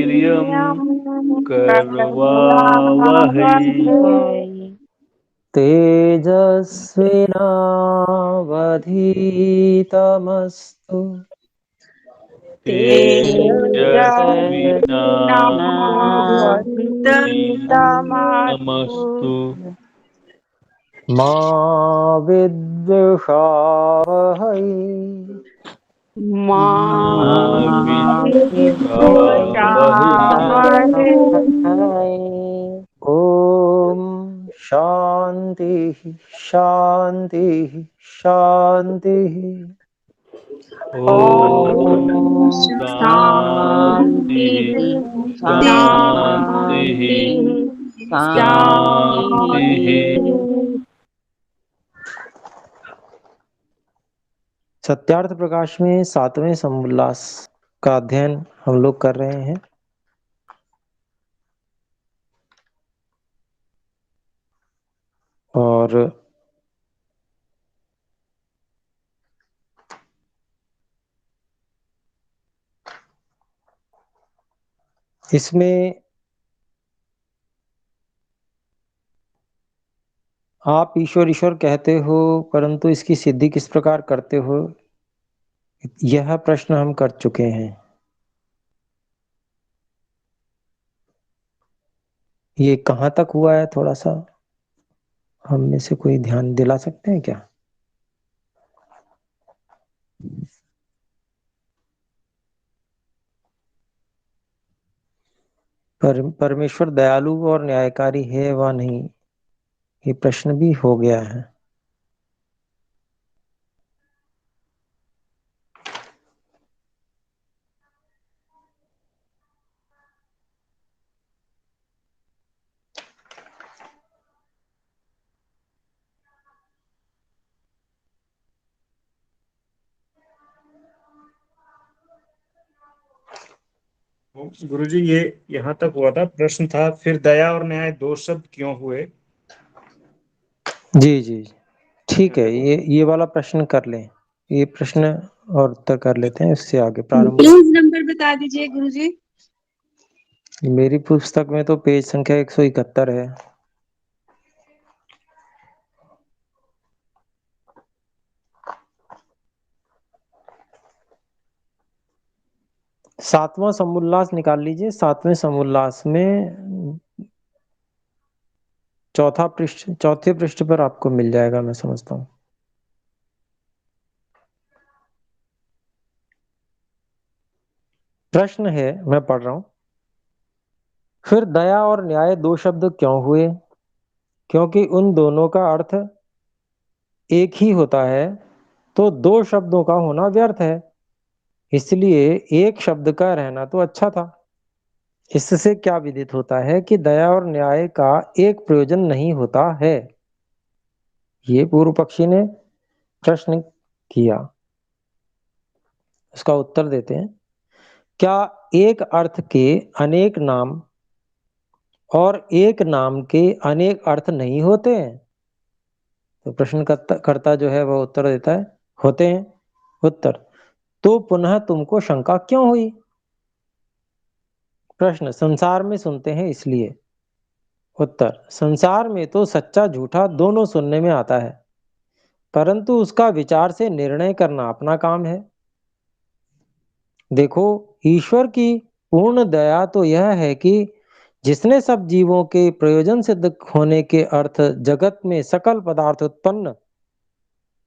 वीर्यं करवावहै। करवावहै। तेजस्विनावधीतमस्तु तेजस्विनावधीतमस्तु। तेजस्विनावधीतमस्तु मा विद्विषावहै। मा मा विद्विषावहै। विद्विषावहै। ॐ शान्ति शान्ति शान्तिः। ॐ ॐ शान्तिः शान्तिः शान्तिः शान्तिः शान्तिः। शान्तिः। सत्यार्थ प्रकाश में 7वें समोल्लास का अध्ययन हम लोग कर रहे हैं। और इसमें आप ईश्वर ईश्वर कहते हो, परंतु इसकी सिद्धि किस प्रकार करते हो, यह प्रश्न हम कर चुके हैं। ये कहाँ तक हुआ है, थोड़ा सा हम में से कोई ध्यान दिला सकते हैं क्या? परमेश्वर दयालु और न्यायकारी है व नहीं, ये प्रश्न भी हो गया है। गुरुजी, ये यहाँ तक हुआ था। प्रश्न था फिर दया और न्याय दो शब्द क्यों हुए? जी जी ठीक है, ये वाला प्रश्न कर लें, ये प्रश्न और उत्तर कर लेते हैं, इससे आगे प्रारंभ। पेज नंबर बता दीजिए गुरुजी। मेरी पुस्तक में तो पेज संख्या 171 है। सातवां समोल्लास निकाल लीजिए। सातवें समोल्लास में चौथे पृष्ठ पर आपको मिल जाएगा, मैं समझता हूँ। प्रश्न है, मैं पढ़ रहा हूं। फिर दया और न्याय दो शब्द क्यों हुए? क्योंकि उन दोनों का अर्थ एक ही होता है, तो दो शब्दों का होना व्यर्थ है, इसलिए एक शब्द का रहना तो अच्छा था। इससे क्या विदित होता है कि दया और न्याय का एक प्रयोजन नहीं होता है। ये पूर्व पक्षी ने प्रश्न किया, उसका उत्तर देते हैं। क्या एक अर्थ के अनेक नाम और एक नाम के अनेक अर्थ नहीं होते हैं? तो प्रश्नकर्ता जो है वह उत्तर देता है, होते हैं। उत्तर, तो पुनः तुमको शंका क्यों हुई? प्रश्न, संसार में सुनते हैं इसलिए। उत्तर, संसार में तो सच्चा झूठा दोनों सुनने में आता है, परंतु उसका विचार से निर्णय करना अपना काम है। देखो, ईश्वर की पूर्ण दया तो यह है कि जिसने सब जीवों के प्रयोजन सिद्ध होने के अर्थ जगत में सकल पदार्थ उत्पन्न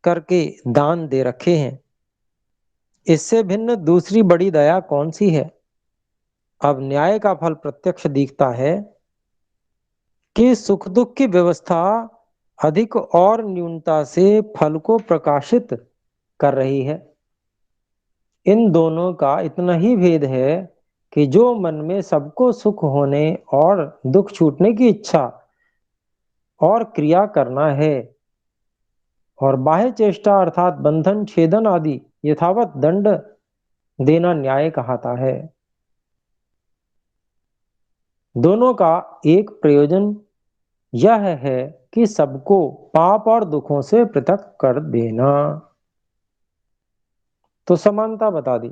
करके दान दे रखे हैं। इससे भिन्न दूसरी बड़ी दया कौन सी है? अब न्याय का फल प्रत्यक्ष दिखता है कि सुख दुख की व्यवस्था अधिक और न्यूनता से फल को प्रकाशित कर रही है। इन दोनों का इतना ही भेद है कि जो मन में सबको सुख होने और दुख छूटने की इच्छा और क्रिया करना है, और बाह्य चेष्टा अर्थात बंधन छेदन आदि यथावत दंड देना न्याय कहता है। दोनों का एक प्रयोजन यह है कि सबको पाप और दुखों से पृथक कर देना। तो समानता बता दी।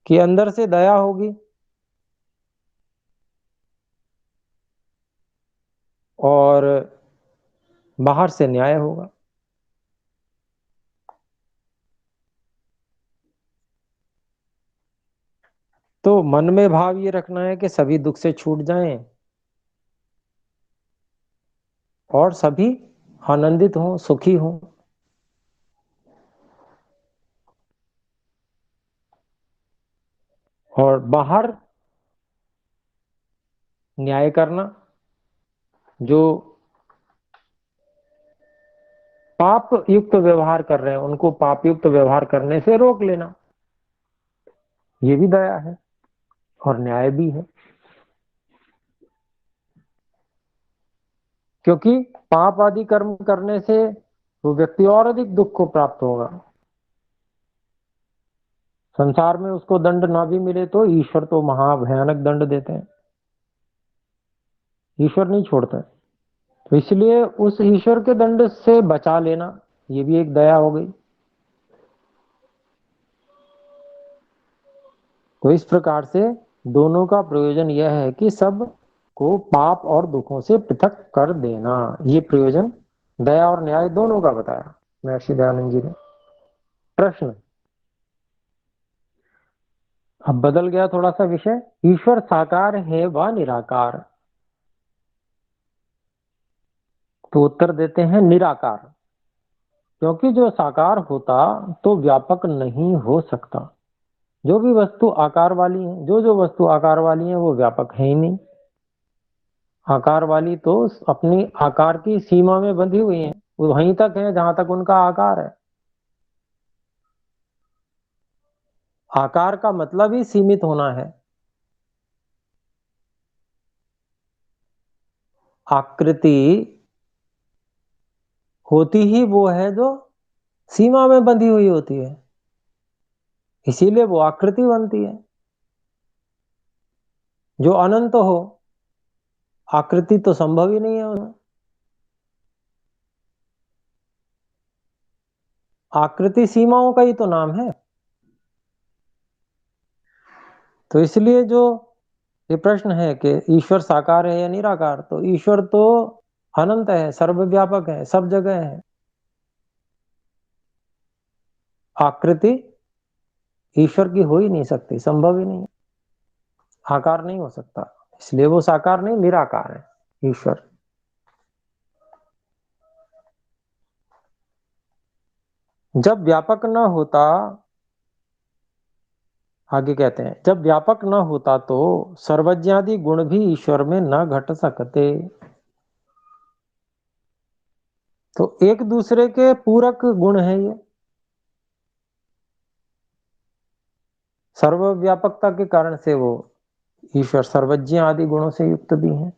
कि अंदर से दया होगी और बाहर से न्याय होगा। तो मन में भाव ये रखना है कि सभी दुख से छूट जाएं और सभी आनंदित हों, सुखी हों। और बाहर न्याय करना, जो पाप युक्त व्यवहार कर रहे हैं उनको पाप युक्त व्यवहार करने से रोक लेना, ये भी दया है और न्याय भी है। क्योंकि पाप आदि कर्म करने से वो व्यक्ति और अधिक दुख को प्राप्त होगा। संसार में उसको दंड ना भी मिले तो ईश्वर तो महाभयानक दंड देते हैं, ईश्वर नहीं छोड़ते। तो इसलिए उस ईश्वर के दंड से बचा लेना, ये भी एक दया हो गई। तो इस प्रकार से दोनों का प्रयोजन यह है कि सब को पाप और दुखों से पृथक कर देना। ये प्रयोजन दया और न्याय दोनों का बताया महर्षि दयानंद जी ने। प्रश्न अब बदल गया थोड़ा सा विषय। ईश्वर साकार है व निराकार? तो उत्तर देते हैं निराकार। क्योंकि जो साकार होता तो व्यापक नहीं हो सकता। जो भी वस्तु आकार वाली है, जो वस्तु आकार वाली है वो व्यापक है ही नहीं। आकार वाली तो अपनी आकार की सीमा में बंधी हुई है, वो वहीं तक है जहां तक उनका आकार है। आकार का मतलब ही सीमित होना है। आकृति होती ही वो है जो सीमा में बंधी हुई होती है, इसीलिए वो आकृति बनती है। जो अनंत हो, आकृति तो संभव ही नहीं है उसमें। आकृति सीमाओं का ही तो नाम है। तो इसलिए जो ये प्रश्न है कि ईश्वर साकार है या निराकार, तो ईश्वर तो अनंत है, सर्वव्यापक है, सब जगह है। आकृति ईश्वर की हो ही नहीं सकती, संभव ही नहीं, आकार नहीं हो सकता। इसलिए वो साकार नहीं, निराकार है ईश्वर। जब व्यापक न होता, आगे कहते हैं, जब व्यापक न होता तो सर्वज्ञादि गुण भी ईश्वर में न घट सकते। तो एक दूसरे के पूरक गुण है ये। सर्वव्यापकता के कारण से वो ईश्वर सर्वज्ञ आदि गुणों से युक्त भी हैं।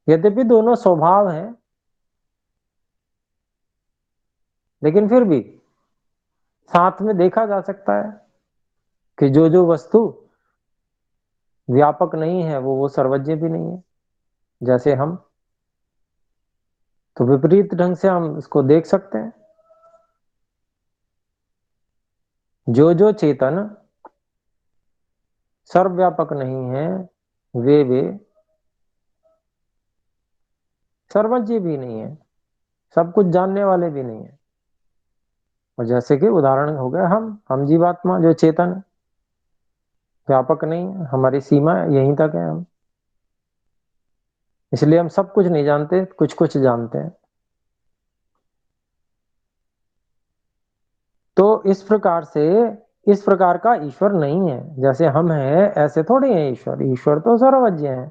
यद्यपि दोनों स्वभाव हैं, लेकिन फिर भी साथ में देखा जा सकता है कि जो वस्तु व्यापक नहीं है वो सर्वज्ञ भी नहीं है। जैसे हम, तो विपरीत ढंग से हम इसको देख सकते हैं। जो चेतन सर्वव्यापक नहीं है वे सर्वज्ञ भी नहीं है, सब कुछ जानने वाले भी नहीं है। और जैसे कि उदाहरण हो गया हम जीवात्मा जो चेतन है, व्यापक नहीं है, हमारी सीमा यहीं तक है हम, इसलिए हम सब कुछ नहीं जानते, कुछ कुछ जानते हैं। तो इस प्रकार का ईश्वर नहीं है। जैसे हम हैं ऐसे थोड़ी है ईश्वर, ईश्वर तो सर्वज्ञ है।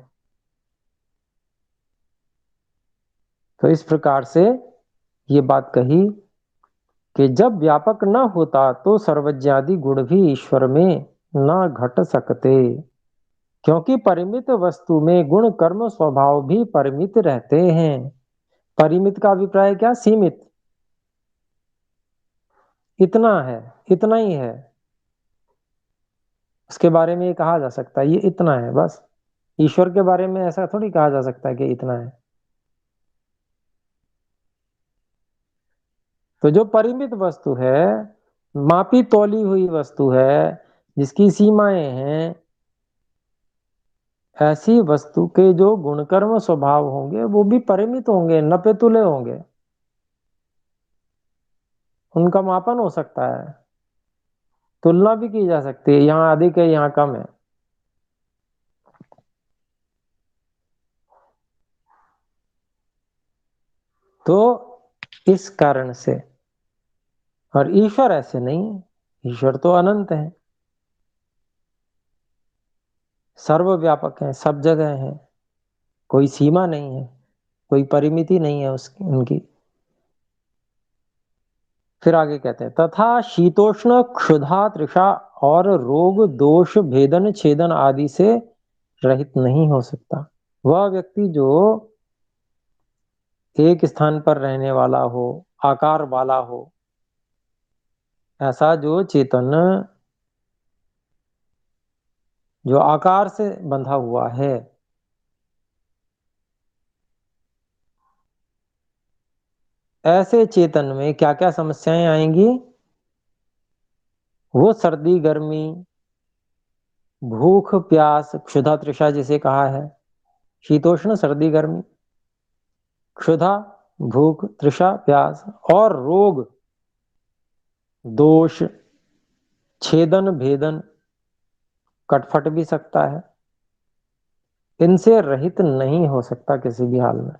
तो इस प्रकार से ये बात कही कि जब व्यापक न होता तो सर्वज्ञादि गुण भी ईश्वर में न घट सकते। क्योंकि परिमित वस्तु में गुण कर्म स्वभाव भी परिमित रहते हैं। परिमित का अभिप्राय क्या? सीमित, इतना है, इतना ही है, उसके बारे में ये कहा जा सकता है ये इतना है बस। ईश्वर के बारे में ऐसा थोड़ी कहा जा सकता है कि इतना है। तो जो परिमित वस्तु है मापी तौली हुई वस्तु है, जिसकी सीमाएं हैं। ऐसी वस्तु के जो गुणकर्म स्वभाव होंगे वो भी परिमित होंगे, नपे तुले होंगे, उनका मापन हो सकता है, तुलना भी की जा सकती है, यहाँ अधिक है यहाँ कम है। तो इस कारण से, और ईश्वर ऐसे नहीं है, ईश्वर तो अनंत है, सर्वव्यापक है, सब जगह है, कोई सीमा नहीं है, कोई परिमिति नहीं है उसकी उनकी। फिर आगे कहते हैं, तथा शीतोष्ण क्षुधा तृषा और रोग दोष भेदन छेदन आदि से रहित नहीं हो सकता। वह व्यक्ति जो एक स्थान पर रहने वाला हो, आकार वाला हो, ऐसा जो चेतन जो आकार से बंधा हुआ है, ऐसे चेतन में क्या क्या समस्याएं आएंगी? वो सर्दी गर्मी, भूख प्यास, क्षुधा तृषा जिसे कहा है, शीतोष्ण सर्दी गर्मी, क्षुधा भूख तृषा प्यास, और रोग दोष छेदन भेदन, कटफट भी सकता है, इनसे रहित नहीं हो सकता किसी भी हाल में।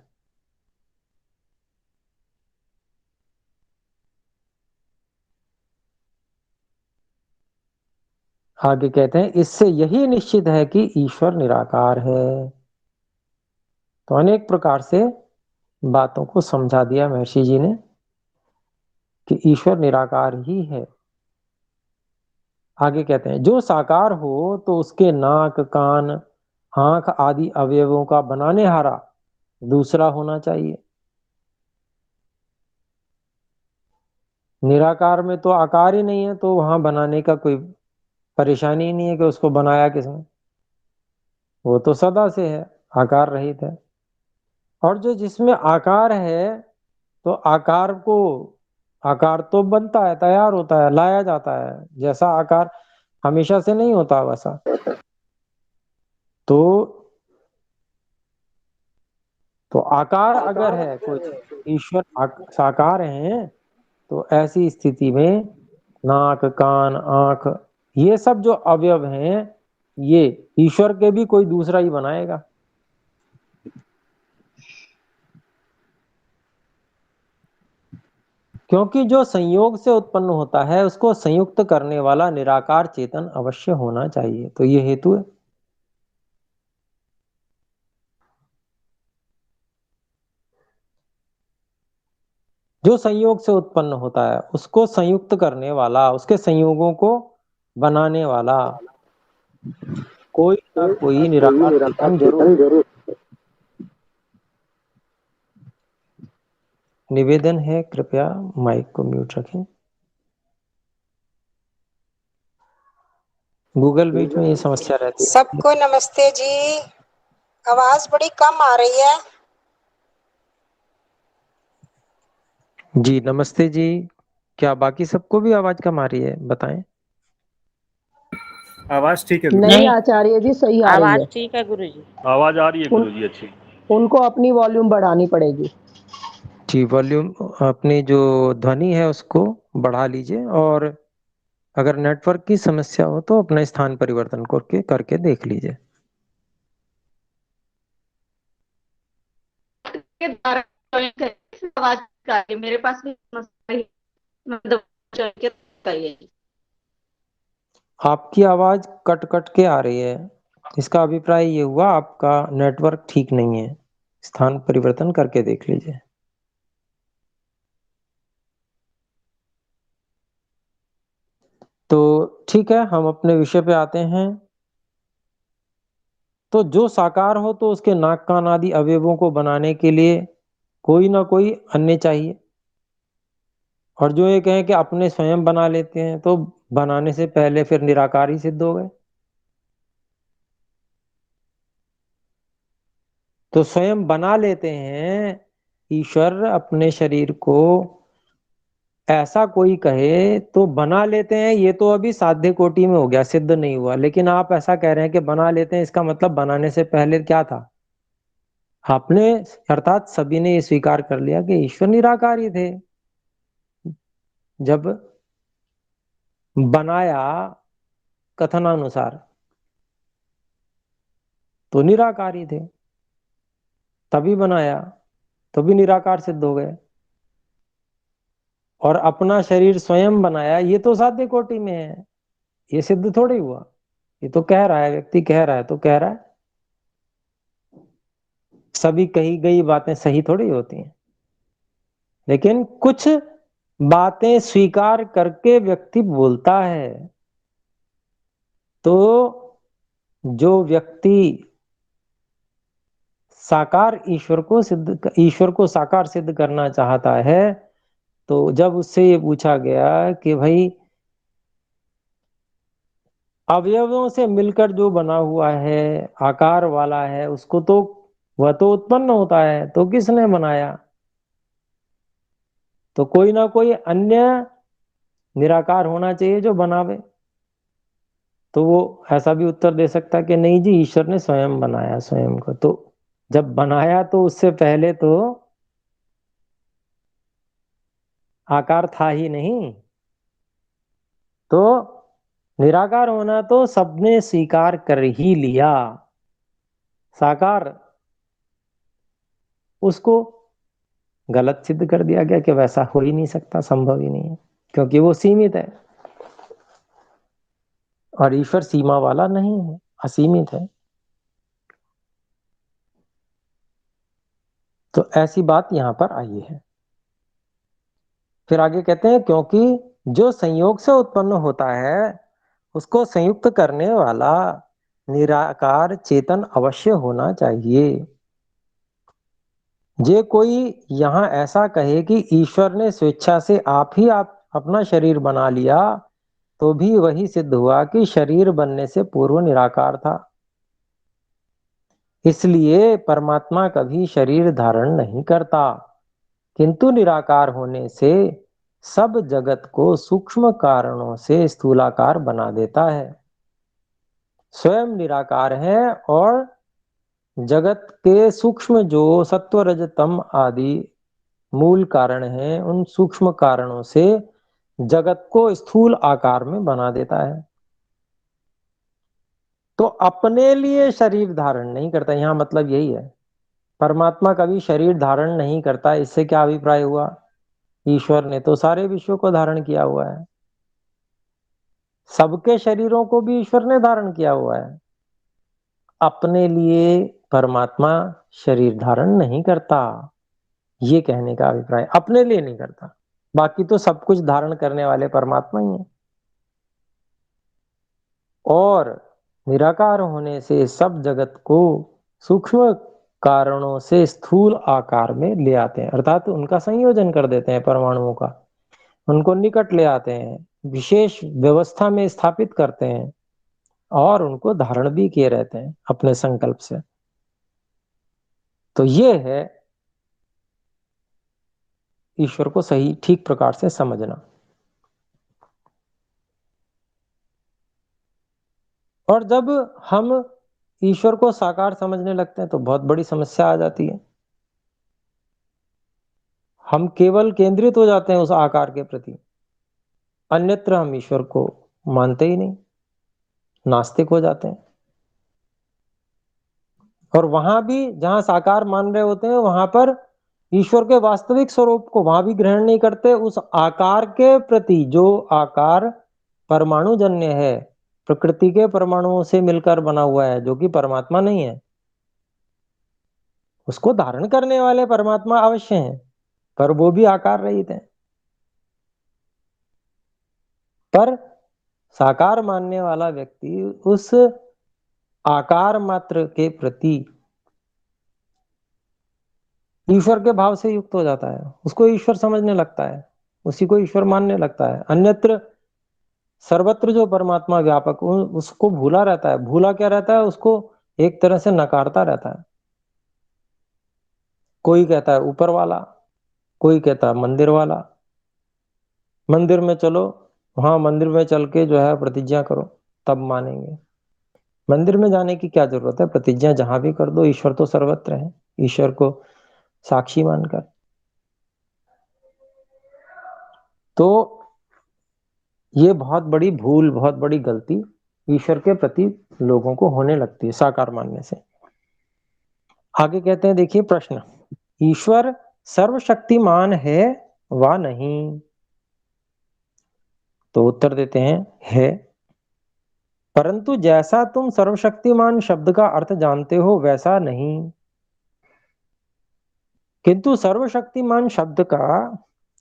आगे कहते हैं, इससे यही निश्चित है कि ईश्वर निराकार है। तो अनेक प्रकार से बातों को समझा दिया महर्षि जी ने कि ईश्वर निराकार ही है। आगे कहते हैं, जो साकार हो तो उसके नाक कान आंख आदि अवयवों का बनाने हारा दूसरा होना चाहिए। निराकार में तो आकार ही नहीं है, तो वहां बनाने का कोई परेशानी ही नहीं है कि उसको बनाया किसने, वो तो सदा से है, आकार रहित है। और जो जिसमें आकार है, तो आकार तो बनता है, तैयार होता है, लाया जाता है, जैसा आकार हमेशा से नहीं होता वैसा। तो आकार अगर है कोई, ईश्वर साकार है, तो ऐसी स्थिति में नाक कान आंख ये सब जो अवयव हैं, ये ईश्वर के भी कोई दूसरा ही बनाएगा। क्योंकि जो संयोग से उत्पन्न होता है उसको संयुक्त करने वाला निराकार चेतन अवश्य होना चाहिए, तो ये हेतु है। जो संयोग से उत्पन्न होता है उसको संयुक्त करने वाला, उसके संयोगों को बनाने वाला कोई ना कोई निराकार चेतन जरूर। निवेदन है, कृपया माइक को म्यूट रखें। गूगल मीट में ये समस्या रहती है। सबको नमस्ते जी। आवाज बड़ी कम आ रही है। जी नमस्ते जी, क्या बाकी सबको भी आवाज कम आ रही है? बताएं। आवाज ठीक है नहीं आचार्य जी, सही आ रही आवाज है। ठीक है गुरुजी। आवाज आ रही है गुरुजी अच्छी। उनको अपनी वॉल्यूम बढ़ानी पड़ेगी। जी वॉल्यूम अपनी जो ध्वनि है उसको बढ़ा लीजिए, और अगर नेटवर्क की समस्या हो तो अपना स्थान परिवर्तन करके देख लीजिए। आवाज मेरे पास भी आपकी आवाज कट कट के आ रही है, इसका अभिप्राय ये हुआ आपका नेटवर्क ठीक नहीं है, स्थान परिवर्तन करके देख लीजिए। तो ठीक है, हम अपने विषय पे आते हैं। तो जो साकार हो तो उसके नाक कान आदि अवयवों को बनाने के लिए कोई ना कोई अन्य चाहिए, और जो ये कहें कि अपने स्वयं बना लेते हैं, तो बनाने से पहले फिर निराकार ही सिद्ध हो गए। तो स्वयं बना लेते हैं, ईश्वर अपने शरीर को ऐसा कोई कहे तो बना लेते हैं, ये तो अभी साध्य कोटि में हो गया, सिद्ध नहीं हुआ। लेकिन आप ऐसा कह रहे हैं कि बना लेते हैं, इसका मतलब बनाने से पहले क्या था? आपने अर्थात सभी ने ये स्वीकार कर लिया कि ईश्वर निराकारी थे। जब बनाया कथनानुसार तो निराकारी थे, तभी बनाया तो भी निराकार सिद्ध हो गए। और अपना शरीर स्वयं बनाया, ये तो साध्य कोटि में है, ये सिद्ध थोड़ी हुआ। ये तो कह रहा है, व्यक्ति कह रहा है तो कह रहा है, सभी कही गई बातें सही थोड़ी होती हैं। लेकिन कुछ बातें स्वीकार करके व्यक्ति बोलता है, तो जो व्यक्ति साकार ईश्वर को साकार सिद्ध करना चाहता है, तो जब उससे ये पूछा गया कि भाई अवयवों से मिलकर जो बना हुआ है, आकार वाला है, उसको तो वह तो उत्पन्न होता है, तो किसने बनाया? तो कोई ना कोई अन्य निराकार होना चाहिए जो बनावे। तो वो ऐसा भी उत्तर दे सकता कि नहीं जी, ईश्वर ने स्वयं बनाया स्वयं को। तो जब बनाया तो उससे पहले तो आकार था ही नहीं। तो निराकार होना तो सबने स्वीकार कर ही लिया, साकार उसको गलत सिद्ध कर दिया गया कि वैसा हो ही नहीं सकता, संभव ही नहीं है, क्योंकि वो सीमित है और ईश्वर सीमा वाला नहीं है, असीमित है। तो ऐसी बात यहां पर आई है। फिर आगे कहते हैं, क्योंकि जो संयोग से उत्पन्न होता है उसको संयुक्त करने वाला निराकार चेतन अवश्य होना चाहिए। जे कोई यहां ऐसा कहे कि ईश्वर ने स्वेच्छा से आप अपना शरीर बना लिया, तो भी वही सिद्ध हुआ कि शरीर बनने से पूर्व निराकार था। इसलिए परमात्मा कभी शरीर धारण नहीं करता, किंतु निराकार होने से सब जगत को सूक्ष्म कारणों से स्थूलाकार बना देता है। स्वयं निराकार है और जगत के सूक्ष्म जो सत्व रज तम आदि मूल कारण हैं, उन सूक्ष्म कारणों से जगत को स्थूल आकार में बना देता है। तो अपने लिए शरीर धारण नहीं करता, यहां मतलब यही है। परमात्मा कभी शरीर धारण नहीं करता। इससे क्या अभिप्राय हुआ? ईश्वर ने तो सारे विश्व को धारण किया हुआ है, सबके शरीरों को भी ईश्वर ने धारण किया हुआ है। अपने लिए परमात्मा शरीर धारण नहीं करता, ये कहने का अभिप्राय, अपने लिए नहीं करता। बाकी तो सब कुछ धारण करने वाले परमात्मा ही हैं। और निराकार होने से सब जगत को सूक्ष्म कारणों से स्थूल आकार में ले आते हैं, अर्थात उनका संयोजन कर देते हैं, परमाणुओं का उनको निकट ले आते हैं, विशेष व्यवस्था में स्थापित करते हैं और उनको धारण भी किए रहते हैं अपने संकल्प से। तो ये है ईश्वर को सही ठीक प्रकार से समझना। और जब हम ईश्वर को साकार समझने लगते हैं तो बहुत बड़ी समस्या आ जाती है। हम केवल केंद्रित हो जाते हैं उस आकार के प्रति, अन्यत्र हम ईश्वर को मानते ही नहीं, नास्तिक हो जाते हैं। और वहां भी जहां साकार मान रहे होते हैं, वहां पर ईश्वर के वास्तविक स्वरूप को वहां भी ग्रहण नहीं करते। उस आकार के प्रति, जो आकार परमाणु जन्य है, प्रकृति के परमाणुओं से मिलकर बना हुआ है, जो कि परमात्मा नहीं है, उसको धारण करने वाले परमात्मा अवश्य हैं, पर वो भी आकार रहित है। पर साकार मानने वाला व्यक्ति उस आकार मात्र के प्रति ईश्वर के भाव से युक्त हो जाता है, उसको ईश्वर समझने लगता है, उसी को ईश्वर मानने लगता है। अन्यत्र सर्वत्र जो परमात्मा व्यापक, उसको भूला रहता है। भूला क्या रहता है? उसको एक तरह से नकारता रहता है। कोई कहता है ऊपर वाला, कोई कहता है मंदिर वाला, मंदिर में चलो, वहां मंदिर में चल के जो है प्रतिज्ञा करो, तब मानेंगे। मंदिर में जाने की क्या जरूरत है, प्रतिज्ञा जहां भी कर दो, ईश्वर तो सर्वत्र है, ईश्वर को साक्षी मानकर। तो ये बहुत बड़ी भूल, बहुत बड़ी गलती ईश्वर के प्रति लोगों को होने लगती है साकार मानने से। आगे कहते हैं, देखिए प्रश्न, ईश्वर सर्वशक्तिमान है वा नहीं? तो उत्तर देते हैं, है। परंतु जैसा तुम सर्वशक्तिमान शब्द का अर्थ जानते हो वैसा नहीं। किंतु सर्वशक्तिमान शब्द का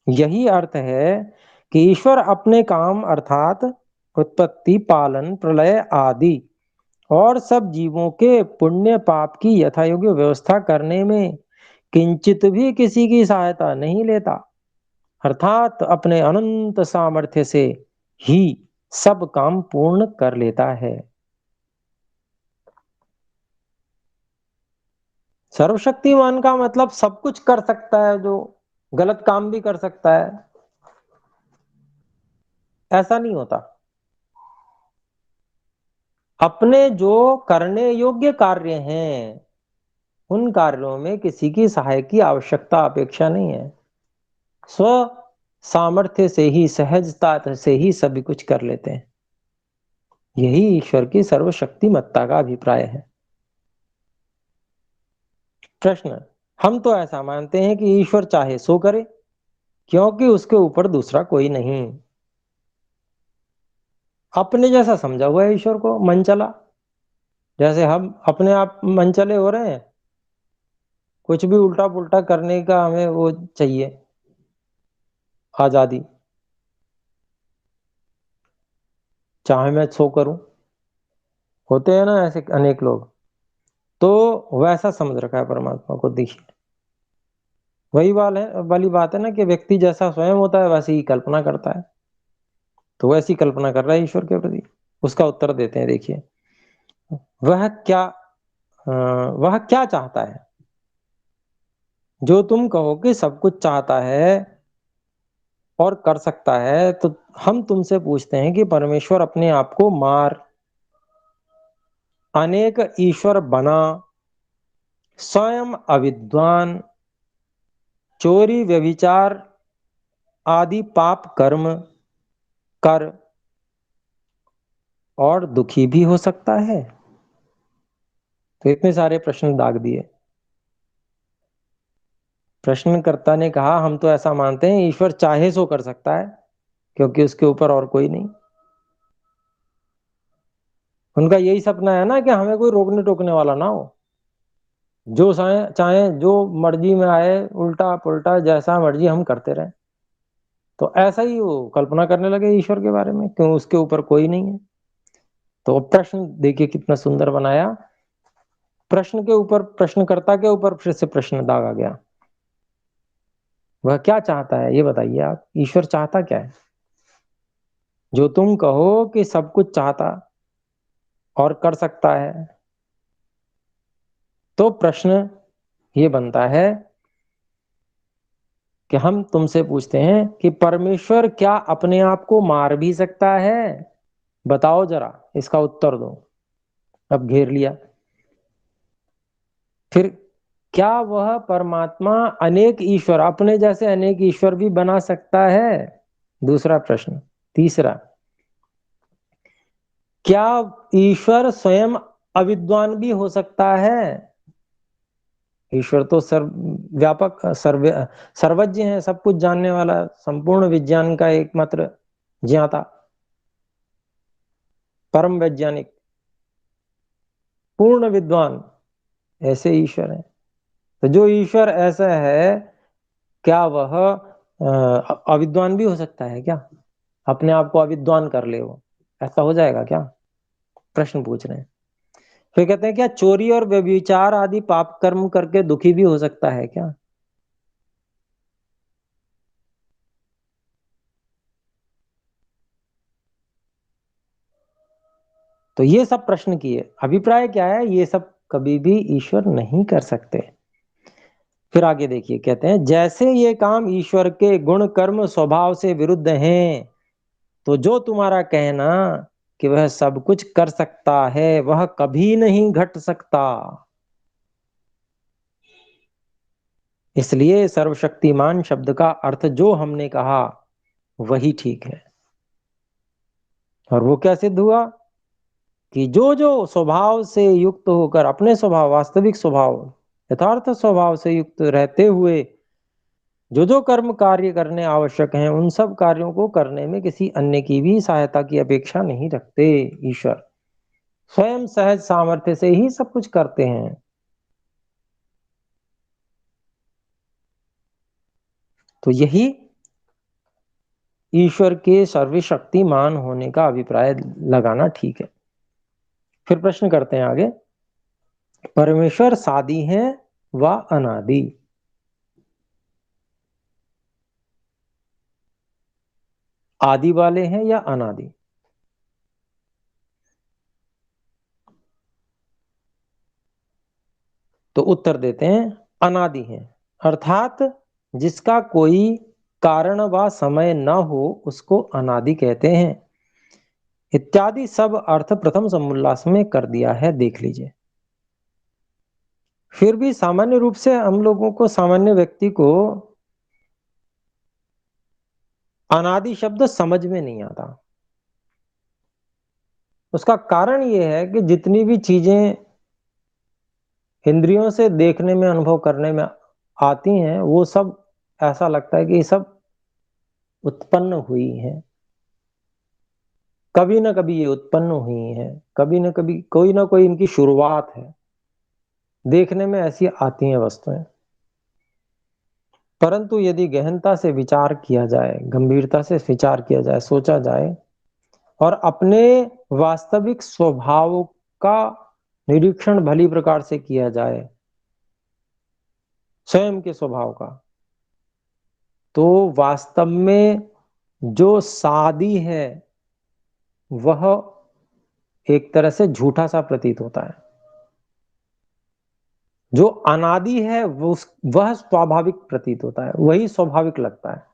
यही अर्थ है कि ईश्वर अपने काम अर्थात उत्पत्ति, पालन, प्रलय आदि और सब जीवों के पुण्य पाप की यथायोग्य व्यवस्था करने में किंचित भी किसी की सहायता नहीं लेता, अर्थात अपने अनंत सामर्थ्य से ही सब काम पूर्ण कर लेता है। सर्वशक्तिमान का मतलब सब कुछ कर सकता है, जो गलत काम भी कर सकता है, ऐसा नहीं होता। अपने जो करने योग्य कार्य हैं उन कार्यों में किसी की सहाय की आवश्यकता अपेक्षा नहीं है, स्व सामर्थ्य से ही, सहजता से ही सभी कुछ कर लेते हैं। यही ईश्वर की सर्वशक्तिमत्ता का अभिप्राय है। प्रश्न, हम तो ऐसा मानते हैं कि ईश्वर चाहे सो करे, क्योंकि उसके ऊपर दूसरा कोई नहीं। अपने जैसा समझा हुआ है ईश्वर को, मन चला, जैसे हम अपने आप मन चले हो रहे हैं, कुछ भी उल्टा पुल्टा करने का हमें वो चाहिए, आजादी, चाहे मैं सो करूं, होते हैं ना ऐसे अनेक लोग। तो वैसा समझ रखा है परमात्मा को। देखिए, वही वाली बात है ना कि व्यक्ति जैसा स्वयं होता है वैसी ही कल्पना करता है, तो वैसी कल्पना कर रहा है ईश्वर के प्रति। उसका उत्तर देते हैं, देखिए, वह क्या वह क्या चाहता है जो तुम कहो कि सब कुछ चाहता है और कर सकता है? तो हम तुमसे पूछते हैं कि परमेश्वर अपने आप को मार, अनेक ईश्वर बना, स्वयं अविद्वान, चोरी व्यभिचार आदि पाप कर्म कर और दुखी भी हो सकता है? तो इतने सारे प्रश्न दाग दिए। प्रश्नकर्ता ने कहा, हम तो ऐसा मानते हैं ईश्वर चाहे सो कर सकता है, क्योंकि उसके ऊपर और कोई नहीं। उनका यही सपना है ना कि हमें कोई रोकने टोकने वाला ना हो, जो चाहे जो मर्जी में आए, उल्टा पुल्टा जैसा मर्जी हम करते रहे। तो ऐसा ही वो कल्पना करने लगे ईश्वर के बारे में, क्यों उसके ऊपर कोई नहीं है। तो प्रश्न देखिए कितना सुंदर बनाया, प्रश्न के ऊपर, प्रश्नकर्ता के ऊपर फिर से प्रश्न दागा गया। वह क्या चाहता है ये बताइए आप, ईश्वर चाहता क्या है जो तुम कहो कि सब कुछ चाहता और कर सकता है? तो प्रश्न ये बनता है कि हम तुमसे पूछते हैं कि परमेश्वर क्या अपने आप को मार भी सकता है? बताओ जरा, इसका उत्तर दो। अब घेर लिया। फिर क्या वह परमात्मा अनेक ईश्वर, अपने जैसे अनेक ईश्वर भी बना सकता है? दूसरा प्रश्न। तीसरा, क्या ईश्वर स्वयं अविद्वान भी हो सकता है? ईश्वर तो व्यापक, सर्वज्ञ है, सब कुछ जानने वाला, संपूर्ण विज्ञान का एकमात्र ज्ञाता, परम वैज्ञानिक, पूर्ण विद्वान, ऐसे ईश्वर है। तो जो ईश्वर ऐसा है, क्या वह अविद्वान भी हो सकता है क्या? अपने आप को अविद्वान कर ले वो, ऐसा हो जाएगा क्या? प्रश्न पूछ रहे हैं। फिर कहते हैं, क्या चोरी और व्यभिचार आदि पाप कर्म करके दुखी भी हो सकता है क्या? तो ये सब प्रश्न किए, अभिप्राय क्या है, ये सब कभी भी ईश्वर नहीं कर सकते। फिर आगे देखिए, कहते हैं जैसे ये काम ईश्वर के गुण कर्म स्वभाव से विरुद्ध हैं, तो जो तुम्हारा कहना कि वह सब कुछ कर सकता है वह कभी नहीं घट सकता। इसलिए सर्वशक्तिमान शब्द का अर्थ जो हमने कहा वही ठीक है। और वो क्या सिद्ध हुआ कि जो जो स्वभाव से युक्त होकर, अपने स्वभाव, वास्तविक स्वभाव, यथार्थ स्वभाव से युक्त रहते हुए जो जो कर्म कार्य करने आवश्यक हैं, उन सब कार्यों को करने में किसी अन्य की भी सहायता की अपेक्षा नहीं रखते। ईश्वर स्वयं सहज सामर्थ्य से ही सब कुछ करते हैं। तो यही ईश्वर के सर्वशक्तिमान होने का अभिप्राय लगाना ठीक है। फिर प्रश्न करते हैं आगे, परमेश्वर सादी है व अनादि? आदि वाले हैं या अनादि? तो उत्तर देते हैं अनादि हैं, अर्थात जिसका कोई कारण व समय न हो उसको अनादि कहते हैं। इत्यादि सब अर्थ प्रथम समुल्लास में कर दिया है, देख लीजिए। फिर भी सामान्य रूप से हम लोगों को, सामान्य व्यक्ति को अनादि शब्द समझ में नहीं आता। उसका कारण यह है कि जितनी भी चीजें इंद्रियों से देखने में, अनुभव करने में आती हैं, वो सब ऐसा लगता है कि ये सब उत्पन्न हुई हैं, कभी ना कभी ये उत्पन्न हुई हैं, कभी ना कभी कोई ना कोई इनकी शुरुआत है, देखने में ऐसी आती हैं वस्तुएं। परंतु यदि गहनता से विचार किया जाए, गंभीरता से विचार किया जाए, सोचा जाए और अपने वास्तविक स्वभाव का निरीक्षण भली प्रकार से किया जाए, स्वयं के स्वभाव का, तो वास्तव में जो सादी है वह एक तरह से झूठा सा प्रतीत होता है। जो अनादि है वह स्वाभाविक प्रतीत होता है, वही स्वाभाविक लगता है।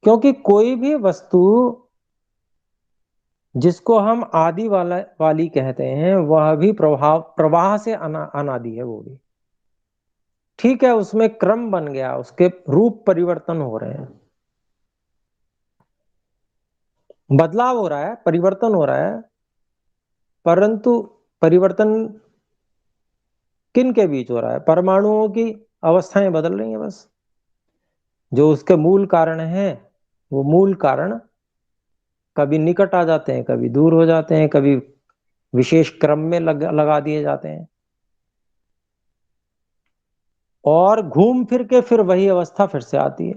क्योंकि कोई भी वस्तु जिसको हम आदि वाली कहते हैं, वह भी प्रवाह से अनादि है। वो भी ठीक है, उसमें क्रम बन गया, उसके रूप परिवर्तन हो रहे हैं, बदलाव हो रहा है, परिवर्तन हो रहा है, परंतु परिवर्तन किन के बीच हो रहा है? परमाणुओं की अवस्थाएं बदल रही हैं बस। जो उसके मूल कारण है, वो मूल कारण कभी निकट आ जाते हैं, कभी दूर हो जाते हैं, कभी विशेष क्रम में लगा दिए जाते हैं, और घूम फिर के फिर वही अवस्था फिर से आती है।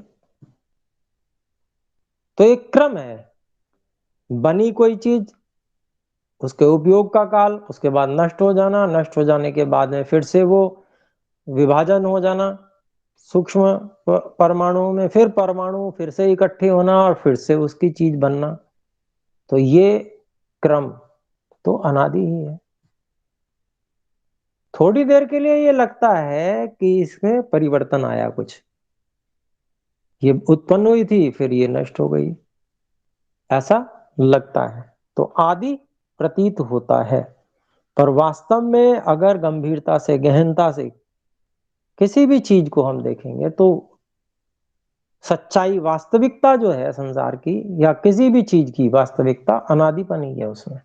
तो एक क्रम है, बनी कोई चीज, उसके उपयोग का काल, उसके बाद नष्ट हो जाना, नष्ट हो जाने के बाद में फिर से वो विभाजन हो जाना सूक्ष्म परमाणुओं में, फिर परमाणु फिर से इकट्ठे होना और फिर से उसकी चीज बनना। तो ये क्रम तो अनादि ही है। थोड़ी देर के लिए ये लगता है कि इसमें परिवर्तन आया, कुछ ये उत्पन्न हुई थी फिर ये नष्ट हो गई, ऐसा लगता है, तो आदि प्रतीत होता है। पर वास्तव में अगर गंभीरता से, गहनता से किसी भी चीज को हम देखेंगे तो सच्चाई, वास्तविकता जो है संसार की या किसी भी चीज की वास्तविकता अनादिपन ही है उसमें।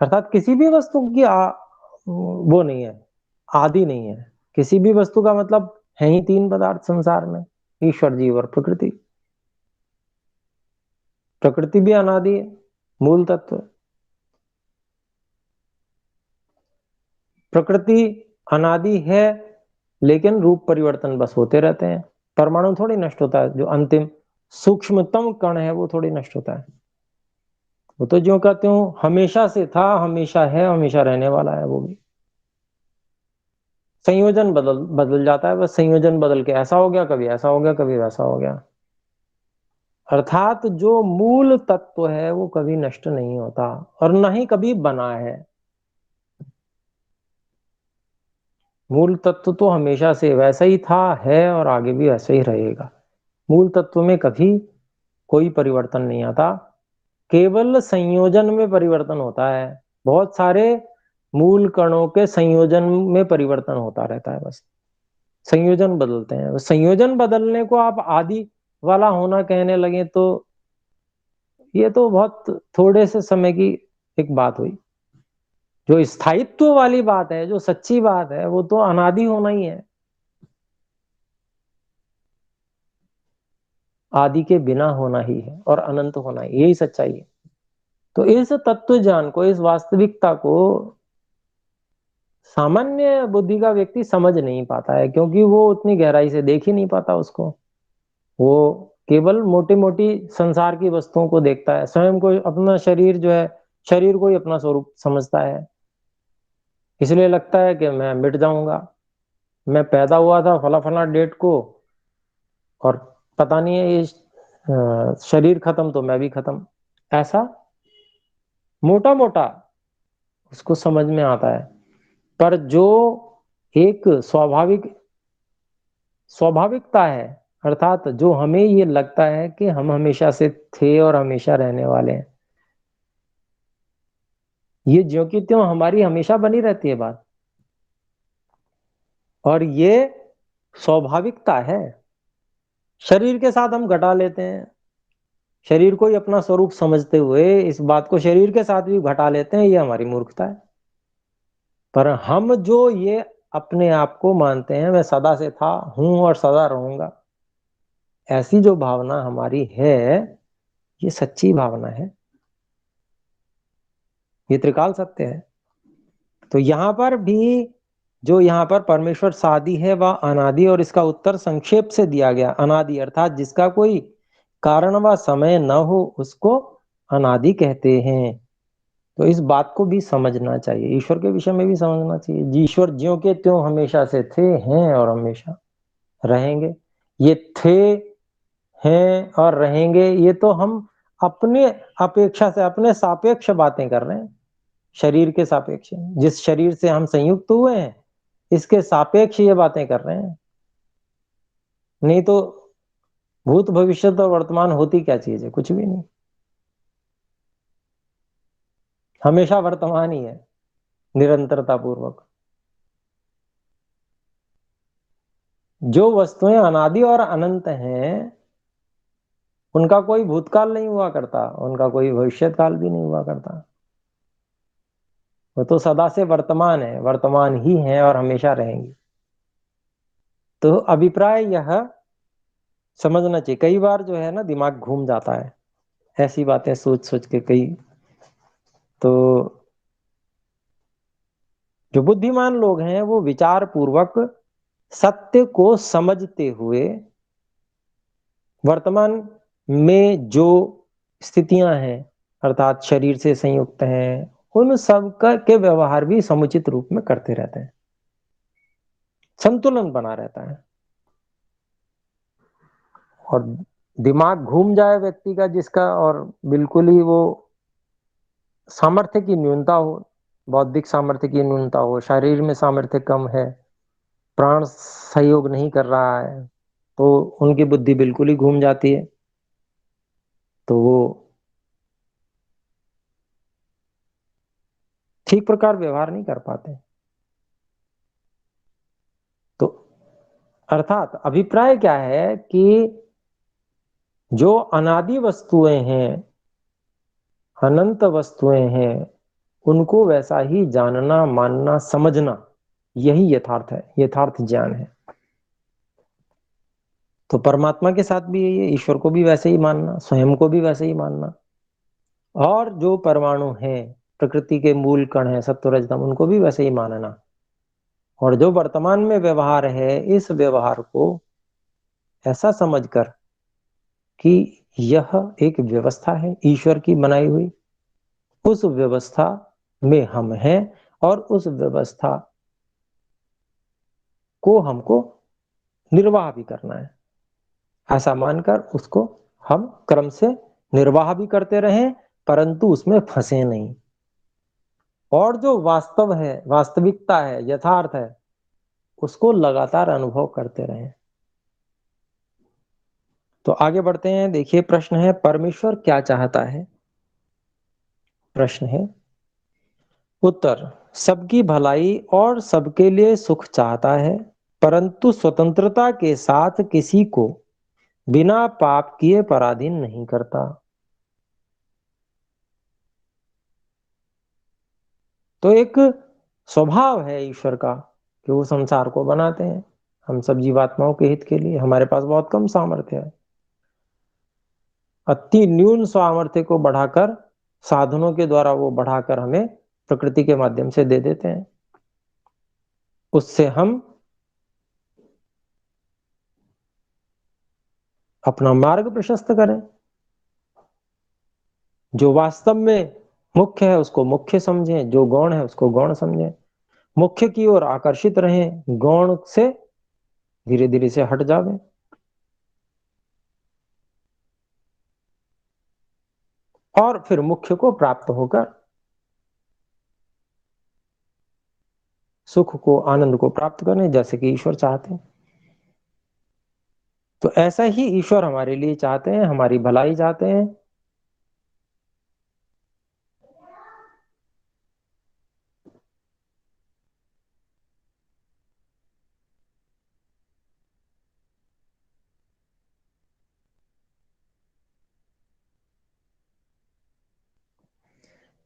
अर्थात किसी भी वस्तु की वो नहीं है, आदि नहीं है। किसी भी वस्तु का मतलब है ही तीन पदार्थ संसार में, ईश्वर, जीव और प्रकृति। प्रकृति भी अनादि है, मूल तत्व। प्रकृति अनादि है, लेकिन रूप परिवर्तन बस होते रहते हैं। परमाणु थोड़ी नष्ट होता है, जो अंतिम सूक्ष्मतम कण है वो थोड़ी नष्ट होता है। वो तो जो कहते हो हमेशा से था, हमेशा है, हमेशा रहने वाला है। वो भी संयोजन बदल बदल जाता है, बस संयोजन बदल के ऐसा हो गया, कभी ऐसा हो गया, कभी वैसा हो गया। अर्थात जो मूल तत्व है वो कभी नष्ट नहीं होता और न ही कभी बना है। मूल तत्व तो हमेशा से वैसा ही था, है और आगे भी वैसा ही रहेगा। मूल तत्व में कभी कोई परिवर्तन नहीं आता, केवल संयोजन में परिवर्तन होता है। बहुत सारे मूल कणों के संयोजन में परिवर्तन होता रहता है, बस संयोजन बदलते हैं। संयोजन बदलने को आप आदि वाला होना कहने लगे तो ये तो बहुत थोड़े से समय की एक बात हुई। जो स्थायित्व वाली बात है, जो सच्ची बात है, वो तो अनादि होना ही है, आदि के बिना होना ही है और अनंत होना ही, यही सच्चाई है। तो इस तत्व ज्ञान को, इस वास्तविकता को सामान्य बुद्धि का व्यक्ति समझ नहीं पाता है, क्योंकि वो उतनी गहराई से देख ही नहीं पाता उसको। वो केवल मोटी मोटी संसार की वस्तुओं को देखता है, स्वयं को, अपना शरीर जो है, शरीर को ही अपना स्वरूप समझता है। इसलिए लगता है कि मैं मिट जाऊंगा, मैं पैदा हुआ था फला फला डेट को, और पता नहीं है ये शरीर खत्म तो मैं भी खत्म। ऐसा मोटा मोटा उसको समझ में आता है। पर जो एक स्वाभाविकता है, अर्थात जो हमें ये लगता है कि हम हमेशा से थे और हमेशा रहने वाले हैं, ये ज्यों की त्यों हमारी हमेशा बनी रहती है बात, और ये स्वाभाविकता है। शरीर के साथ हम घटा लेते हैं, शरीर को ही अपना स्वरूप समझते हुए इस बात को शरीर के साथ भी घटा लेते हैं, ये हमारी मूर्खता है। पर हम जो ये अपने आप को मानते हैं मैं सदा से था, हूं और सदा रहूंगा, ऐसी जो भावना हमारी है, ये सच्ची भावना है, ये त्रिकाल सत्य है। तो यहां पर भी जो यहां पर परमेश्वर सादि है वह अनादि, और इसका उत्तर संक्षेप से दिया गया। अनादि अर्थात जिसका कोई कारण व समय न हो उसको अनादि कहते हैं। तो इस बात को भी समझना चाहिए, ईश्वर के विषय में भी समझना चाहिए। ईश्वर ज्यों के त्यों हमेशा से थे, हैं और हमेशा रहेंगे। ये थे, हैं और रहेंगे, ये तो हम अपने अपेक्षा से, अपने सापेक्ष बातें कर रहे हैं, शरीर के सापेक्ष। जिस शरीर से हम संयुक्त हुए हैं इसके सापेक्ष ये बातें कर रहे हैं। नहीं तो भूत भविष्य और वर्तमान होती क्या चीज है? कुछ भी नहीं, हमेशा वर्तमान ही है, निरंतरता पूर्वक। जो वस्तुएं अनादि और अनंत हैं उनका कोई भूतकाल नहीं हुआ करता, उनका कोई भविष्य काल भी नहीं हुआ करता, वो तो सदा से वर्तमान है, वर्तमान ही है और हमेशा रहेंगी। तो अभिप्राय यह समझना चाहिए। कई बार जो है ना दिमाग घूम जाता है ऐसी बातें सोच सोच के, कई तो जो बुद्धिमान लोग हैं वो विचार पूर्वक सत्य को समझते हुए वर्तमान में जो स्थितियां हैं, अर्थात शरीर से संयुक्त हैं, उन सब का के व्यवहार भी समुचित रूप में करते रहते हैं, संतुलन बना रहता है। और दिमाग घूम जाए व्यक्ति का जिसका, और बिल्कुल ही वो सामर्थ्य की न्यूनता हो, बौद्धिक सामर्थ्य की न्यूनता हो, शरीर में सामर्थ्य कम है, प्राण सहयोग नहीं कर रहा है, तो उनकी बुद्धि बिल्कुल ही घूम जाती है। तो वो ठीक प्रकार व्यवहार नहीं कर पाते। तो अर्थात अभिप्राय क्या है कि जो अनादि वस्तुएं हैं, अनंत वस्तुएं हैं, उनको वैसा ही जानना, मानना, समझना, यही यथार्थ है, यथार्थ ज्ञान है। तो परमात्मा के साथ भी यही है, ईश्वर को भी वैसे ही मानना, स्वयं को भी वैसे ही मानना, और जो परमाणु हैं, प्रकृति के मूल कण हैं, सत्व रजतम, उनको भी वैसे ही मानना। और जो वर्तमान में व्यवहार है, इस व्यवहार को ऐसा समझकर कि यह एक व्यवस्था है ईश्वर की बनाई हुई, उस व्यवस्था में हम हैं, और उस व्यवस्था को हमको निर्वाह भी करना है, ऐसा मानकर उसको हम क्रम से निर्वाह भी करते रहें, परंतु उसमें फंसे नहीं। और जो वास्तव है, वास्तविकता है, यथार्थ है, उसको लगातार अनुभव करते रहें। तो आगे बढ़ते हैं। देखिए प्रश्न है, परमेश्वर क्या चाहता है? प्रश्न है, उत्तर, सबकी भलाई और सबके लिए सुख चाहता है, परंतु स्वतंत्रता के साथ किसी को बिना पाप किए पराधीन नहीं करता। तो एक स्वभाव है ईश्वर का कि वो संसार को बनाते हैं हम सब जीवात्माओं के हित के लिए। हमारे पास बहुत कम सामर्थ्य है, अति न्यून सामर्थ्य को बढ़ाकर साधनों के द्वारा वो बढ़ाकर हमें प्रकृति के माध्यम से दे देते हैं। उससे हम अपना मार्ग प्रशस्त करें। जो वास्तव में मुख्य है उसको मुख्य समझें, जो गौण है उसको गौण समझें। मुख्य की ओर आकर्षित रहें, गौण से धीरे धीरे से हट जावें। और फिर मुख्य को प्राप्त होकर सुख को, आनंद को प्राप्त करें, जैसे कि ईश्वर चाहते हैं। तो ऐसा ही ईश्वर हमारे लिए चाहते हैं, हमारी भलाई चाहते हैं।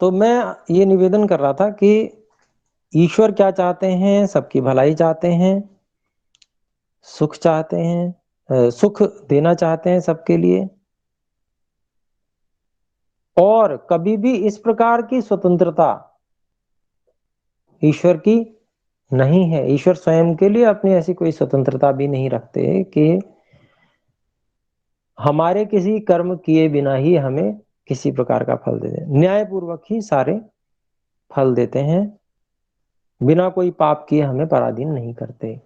तो मैं ये निवेदन कर रहा था कि ईश्वर क्या चाहते हैं? सबकी भलाई चाहते हैं, सुख चाहते हैं, सुख देना चाहते हैं सबके लिए। और कभी भी इस प्रकार की स्वतंत्रता ईश्वर की नहीं है। ईश्वर स्वयं के लिए अपनी ऐसी कोई स्वतंत्रता भी नहीं रखते कि हमारे किसी कर्म किए बिना ही हमें किसी प्रकार का फल दे दें। न्यायपूर्वक ही सारे फल देते हैं, बिना कोई पाप किए हमें पराधीन नहीं करते।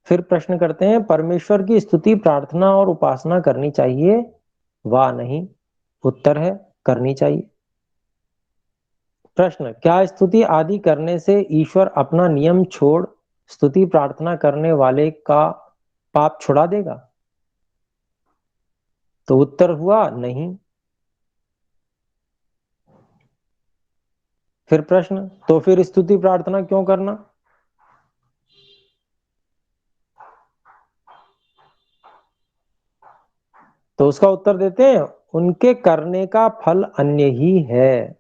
फिर प्रश्न करते हैं, परमेश्वर की स्तुति, प्रार्थना और उपासना करनी चाहिए वा नहीं? उत्तर है, करनी चाहिए। प्रश्न, क्या स्तुति आदि करने से ईश्वर अपना नियम छोड़ स्तुति प्रार्थना करने वाले का पाप छुड़ा देगा? तो उत्तर हुआ नहीं। फिर प्रश्न, तो फिर स्तुति प्रार्थना क्यों करना? तो उसका उत्तर देते हैं, उनके करने का फल अन्य ही है।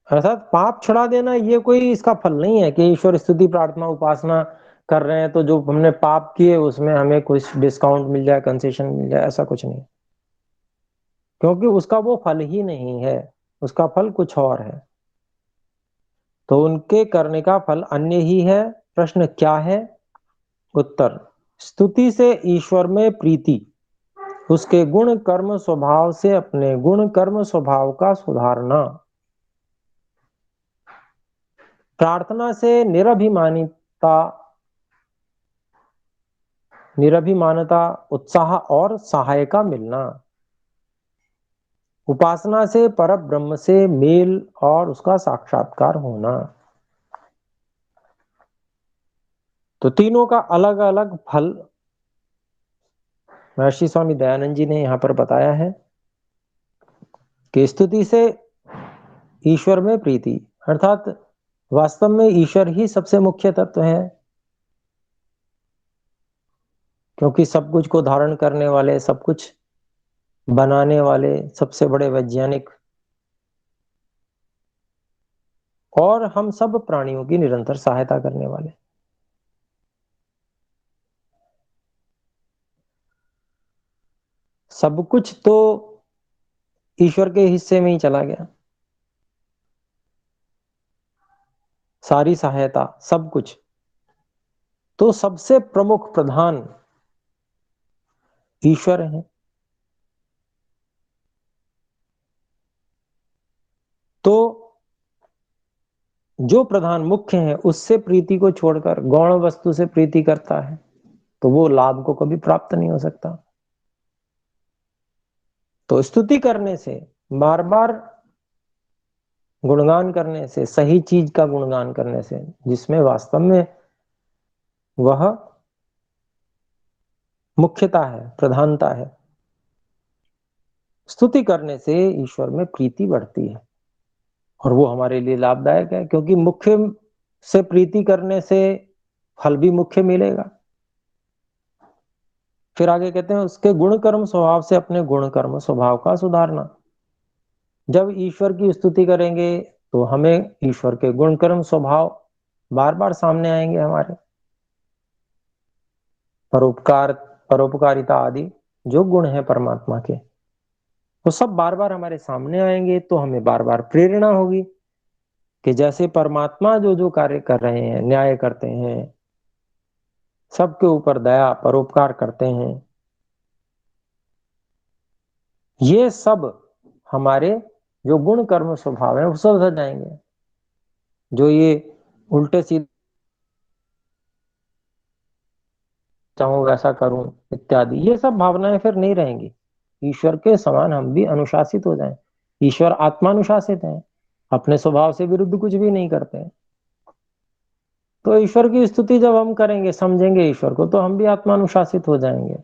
अर्थात पाप छुड़ा देना ये कोई इसका फल नहीं है कि ईश्वर स्तुति प्रार्थना उपासना कर रहे हैं तो जो हमने पाप किए उसमें हमें कुछ डिस्काउंट मिल जाए, कंसेशन मिल जाए, ऐसा कुछ नहीं। क्योंकि उसका वो फल ही नहीं है, उसका फल कुछ और है। तो उनके करने का फल अन्य ही है। प्रश्न क्या है? उत्तर, स्तुति से ईश्वर में प्रीति, उसके गुण कर्म स्वभाव से अपने गुण कर्म स्वभाव का सुधारना, प्रार्थना से निरभिमानता, उत्साह और सहायता मिलना, उपासना से पर ब्रह्म से मेल और उसका साक्षात्कार होना। तो तीनों का अलग अलग फल महर्षि स्वामी दयानंद जी ने यहां पर बताया है कि स्तुति से ईश्वर में प्रीति, अर्थात वास्तव में ईश्वर ही सबसे मुख्य तत्व है, क्योंकि सब कुछ को धारण करने वाले, सब कुछ बनाने वाले, सबसे बड़े वैज्ञानिक और हम सब प्राणियों की निरंतर सहायता करने वाले। सब कुछ तो ईश्वर के हिस्से में ही चला गया, सारी सहायता, सब कुछ। तो सबसे प्रमुख प्रधान ईश्वर है। तो जो प्रधान मुख्य है उससे प्रीति को छोड़कर गौण वस्तु से प्रीति करता है तो वो लाभ को कभी प्राप्त नहीं हो सकता। तो स्तुति करने से, बार बार गुणगान करने से, सही चीज का गुणगान करने से, जिसमें वास्तव में वह मुख्यता है, प्रधानता है, स्तुति करने से ईश्वर में प्रीति बढ़ती है और वो हमारे लिए लाभदायक है, क्योंकि मुख्य से प्रीति करने से फल भी मुख्य मिलेगा। फिर आगे कहते हैं उसके गुण कर्म स्वभाव से अपने गुण कर्म स्वभाव का सुधारना। जब ईश्वर की स्तुति करेंगे तो हमें ईश्वर के गुण कर्म स्वभाव बार बार सामने आएंगे, हमारे परोपकार, परोपकारिता आदि जो गुण है परमात्मा के, वो सब बार बार हमारे सामने आएंगे। तो हमें बार बार प्रेरणा होगी कि जैसे परमात्मा जो जो कार्य कर रहे हैं, न्याय करते हैं, सबके ऊपर दया परोपकार करते हैं, ये सब हमारे जो गुण कर्म स्वभाव है वो सुधर जाएंगे। जो ये उल्टे सीधे चाहूं वैसा करूं इत्यादि, ये सब भावनाएं फिर नहीं रहेंगी। ईश्वर के समान हम भी अनुशासित हो जाएं। ईश्वर आत्मानुशासित है, अपने स्वभाव से विरुद्ध कुछ भी नहीं करते हैं। तो ईश्वर की स्तुति जब हम करेंगे, समझेंगे ईश्वर को, तो हम भी आत्मानुशासित हो जाएंगे।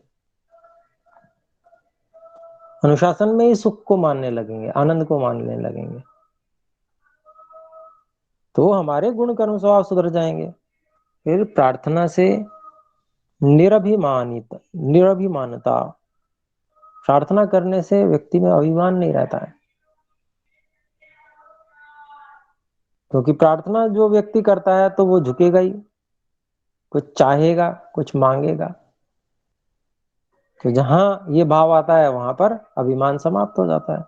अनुशासन में ही सुख को मानने लगेंगे, आनंद को मानने लगेंगे, तो हमारे गुण कर्म स्वभाव सुधर जाएंगे। फिर प्रार्थना से निरभिमानता, प्रार्थना करने से व्यक्ति में अभिमान नहीं रहता है, क्योंकि प्रार्थना जो व्यक्ति करता है तो वो झुकेगा ही, कुछ चाहेगा, कुछ मांगेगा। तो जहां ये भाव आता है वहां पर अभिमान समाप्त हो जाता है,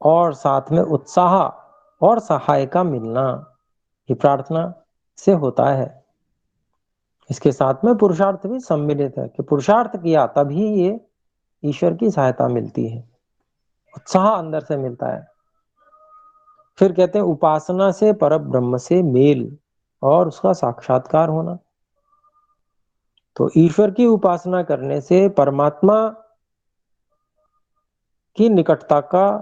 और साथ में उत्साह और सहाय का मिलना, ये प्रार्थना से होता है। इसके साथ में पुरुषार्थ भी सम्मिलित है कि पुरुषार्थ किया तभी ये ईश्वर की सहायता मिलती है, उत्साह अंदर से मिलता है। फिर कहते हैं उपासना से पर ब्रह्म से मेल और उसका साक्षात्कार होना। तो ईश्वर की उपासना करने से परमात्मा की निकटता का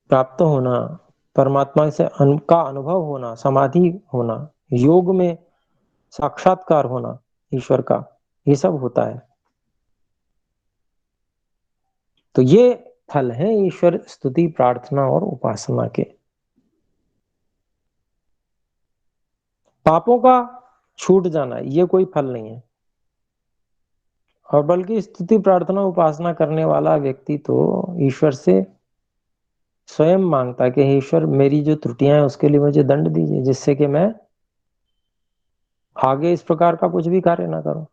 प्राप्त होना, परमात्मा से का अनुभव होना, समाधि होना, योग में साक्षात्कार होना ईश्वर का, ये सब होता है। तो ये फल है ईश्वर स्तुति, प्रार्थना और उपासना के। पापों का छूट जाना ये कोई फल नहीं है, और बल्कि स्तुति प्रार्थना उपासना करने वाला व्यक्ति तो ईश्वर से स्वयं मांगता है कि हे ईश्वर, मेरी जो त्रुटियां हैं उसके लिए मुझे दंड दीजिए, जिससे कि मैं आगे इस प्रकार का कुछ भी कार्य ना करूं।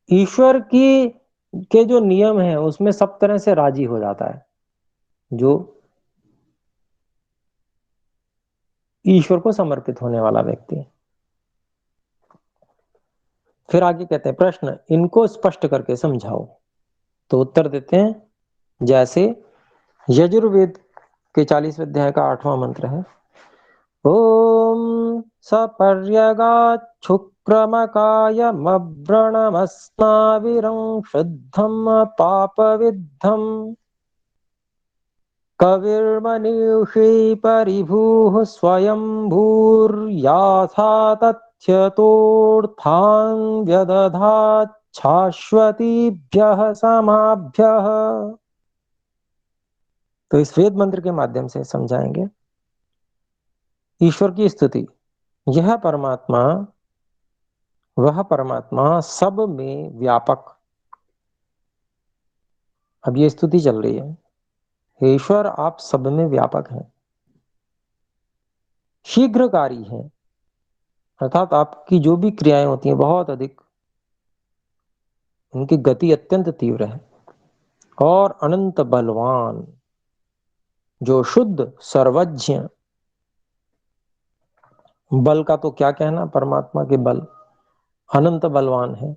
ईश्वर की के जो नियम है उसमें सब तरह से राजी हो जाता है जो ईश्वर को समर्पित होने वाला व्यक्ति। फिर आगे कहते हैं प्रश्न, इनको स्पष्ट करके समझाओ। तो उत्तर देते हैं जैसे यजुर्वेद के 40वें अध्याय का 8वां मंत्र है, ओम सपर्यगाच्छुक्रमकायमव्रणमस्नाविरं शुद्धं पापविद्धं कविर्मनीषी परिभूः स्वयंभूर्याथा तथ्यतोऽर्थान् व्यदधात् शाश्वतीभ्यः समाभ्यः। तो इस वेद मंत्र के माध्यम से समझाएंगे ईश्वर की स्तुति। यह परमात्मा, वह परमात्मा सब में व्यापक, अब ये स्तुति चल रही है, हे ईश्वर आप सब में व्यापक हैं, शीघ्रकारी हैं, अर्थात आपकी जो भी क्रियाएं होती हैं बहुत अधिक, उनकी गति अत्यंत तीव्र है, और अनंत बलवान, जो शुद्ध सर्वज्ञ, बल का तो क्या कहना, परमात्मा के बल अनंत बलवान है।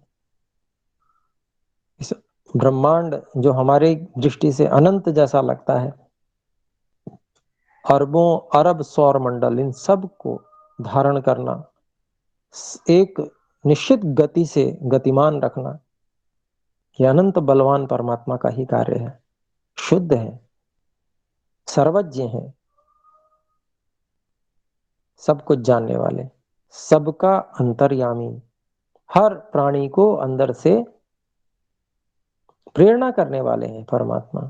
इस ब्रह्मांड जो हमारे दृष्टि से अनंत जैसा लगता है, अरबों अरब सौर मंडल, इन सब को धारण करना, एक निश्चित गति से गतिमान रखना, ये अनंत बलवान परमात्मा का ही कार्य है, शुद्ध है, सर्वज्ञ हैं, सब कुछ जानने वाले, सबका अंतर्यामी, हर प्राणी को अंदर से प्रेरणा करने वाले हैं। परमात्मा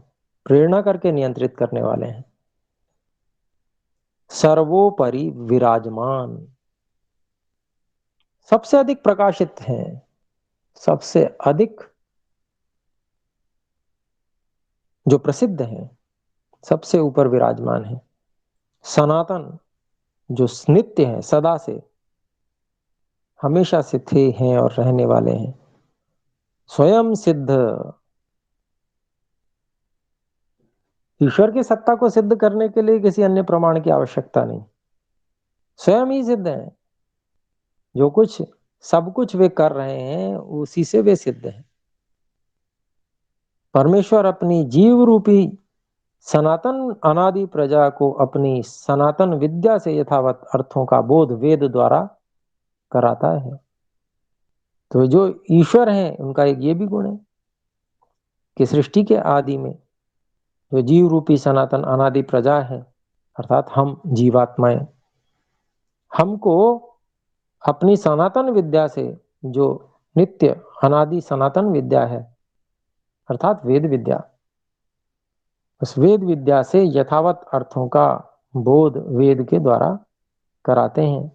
प्रेरणा करके नियंत्रित करने वाले हैं। सर्वोपरि विराजमान, सबसे अधिक प्रकाशित हैं, सबसे अधिक जो प्रसिद्ध हैं, सबसे ऊपर विराजमान है। सनातन, जो नित्य है, सदा से, हमेशा से थे, हैं और रहने वाले हैं। स्वयं सिद्ध, ईश्वर की सत्ता को सिद्ध करने के लिए किसी अन्य प्रमाण की आवश्यकता नहीं, स्वयं ही सिद्ध है। जो कुछ सब कुछ वे कर रहे हैं उसी से वे सिद्ध हैं। परमेश्वर अपनी जीव रूपी सनातन अनादि प्रजा को अपनी सनातन विद्या से यथावत अर्थों का बोध वेद द्वारा कराता है। तो जो ईश्वर हैं उनका एक ये भी गुण है कि सृष्टि के आदि में जो जीव रूपी सनातन अनादि प्रजा है, अर्थात हम जीवात्माएं, हमको अपनी सनातन विद्या से, जो नित्य अनादि सनातन विद्या है अर्थात वेद विद्या, उस वेद विद्या से यथावत अर्थों का बोध वेद के द्वारा कराते हैं।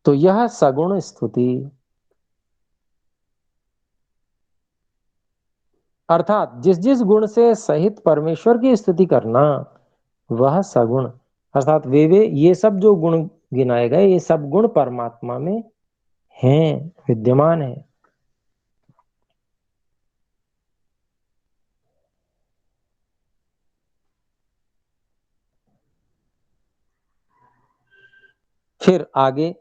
तो यह सगुण स्तुति, अर्थात जिस जिस गुण से सहित परमेश्वर की स्तुति करना वह सगुण, अर्थात वे ये सब जो गुण गिनाए गए ये सब गुण परमात्मा में हैं, विद्यमान है। फिर आगे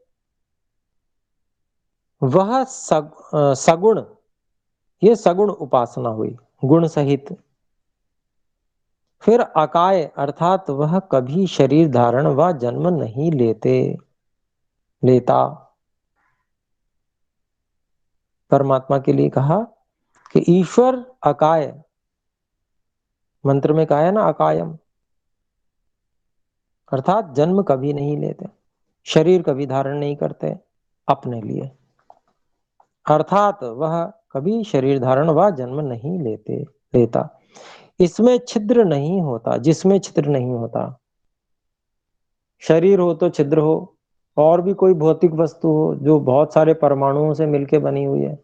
वह सगुण, ये सगुण उपासना हुई गुण सहित। फिर अकाय, अर्थात वह कभी शरीर धारण व जन्म नहीं लेता। परमात्मा के लिए कहा कि ईश्वर अकाय, मंत्र में कहा है ना अकायम, अर्थात जन्म कभी नहीं लेते, शरीर कभी धारण नहीं करते अपने लिए, अर्थात वह कभी शरीर धारण व जन्म नहीं लेता। इसमें छिद्र नहीं होता, जिसमें छिद्र नहीं होता। शरीर हो तो छिद्र हो, और भी कोई भौतिक वस्तु हो जो बहुत सारे परमाणुओं से मिलकर बनी हुई है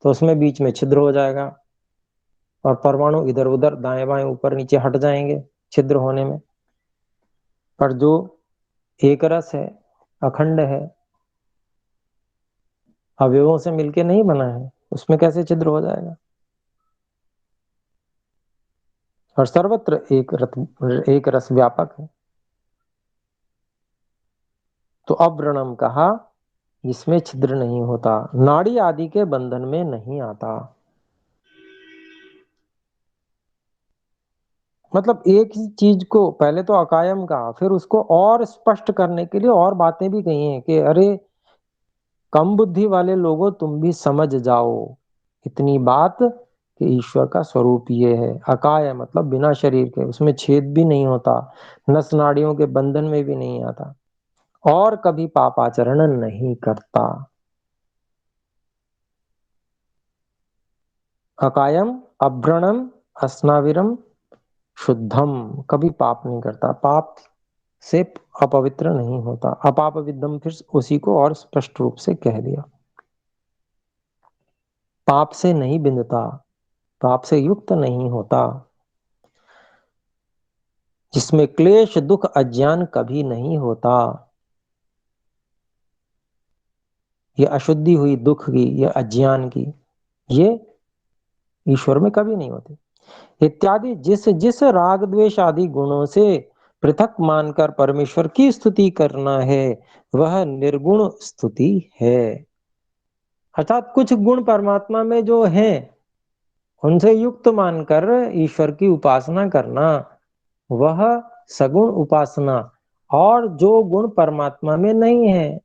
तो उसमें बीच में छिद्र हो जाएगा और परमाणु इधर उधर दाएं बाएं ऊपर नीचे हट जाएंगे छिद्र होने में। पर जो एक रस है, अखंड है, अवयवों से मिलके नहीं बना है, उसमें कैसे छिद्र हो जाएगा। और सर्वत्र एक रस व्यापक है। तो अव्रणम कहा जिसमें छिद्र नहीं होता, नाड़ी आदि के बंधन में नहीं आता। मतलब एक ही चीज को पहले तो अकायम कहा, फिर उसको और स्पष्ट करने के लिए और बातें भी कही हैं कि अरे कम बुद्धि वाले लोगों तुम भी समझ जाओ इतनी बात कि ईश्वर का स्वरूप ये है। अकाय मतलब बिना शरीर के, उसमें छेद भी नहीं होता, नस नाड़ियों के बंधन में भी नहीं आता, और कभी पापाचरण नहीं करता। अकायम, अभ्रणम, अस्नाविरम, शुद्धम, कभी पाप नहीं करता, पाप से अपवित्र नहीं होता। अपाप विद्धम फिर उसी को और स्पष्ट रूप से कह दिया, पाप से नहीं बिंदता, पाप से युक्त नहीं होता, जिसमें क्लेश दुख अज्ञान कभी नहीं होता। ये अशुद्धि हुई दुख की, ये अज्ञान की, ये ईश्वर में कभी नहीं होती। इत्यादि जिस जिस राग द्वेष आदि गुणों से पृथक मानकर परमेश्वर की स्तुति करना है वह निर्गुण स्तुति है। अर्थात कुछ गुण परमात्मा में जो हैं उनसे युक्त मानकर ईश्वर की उपासना करना वह सगुण उपासना, और जो गुण परमात्मा में नहीं है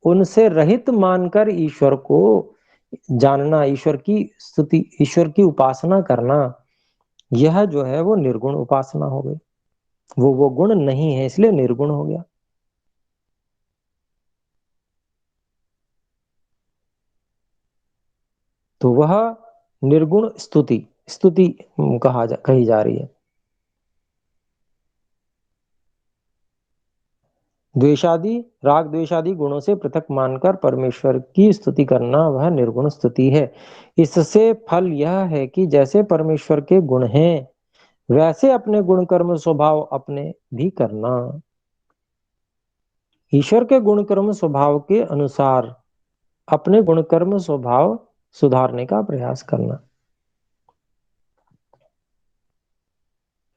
उनसे रहित मानकर ईश्वर को जानना, ईश्वर की स्तुति, ईश्वर की उपासना करना, यह जो है वो निर्गुण उपासना हो गई। वो गुण नहीं है, इसलिए निर्गुण हो गया। तो वह निर्गुण स्तुति स्तुति कही जा रही है। द्वेषादि, राग द्वेषादि गुणों से पृथक मानकर परमेश्वर की स्तुति करना वह निर्गुण स्तुति है। इससे फल यह है कि जैसे परमेश्वर के गुण हैं वैसे अपने गुण कर्म स्वभाव अपने भी करना। ईश्वर के गुण कर्म स्वभाव के अनुसार अपने गुण कर्म स्वभाव सुधारने का प्रयास करना।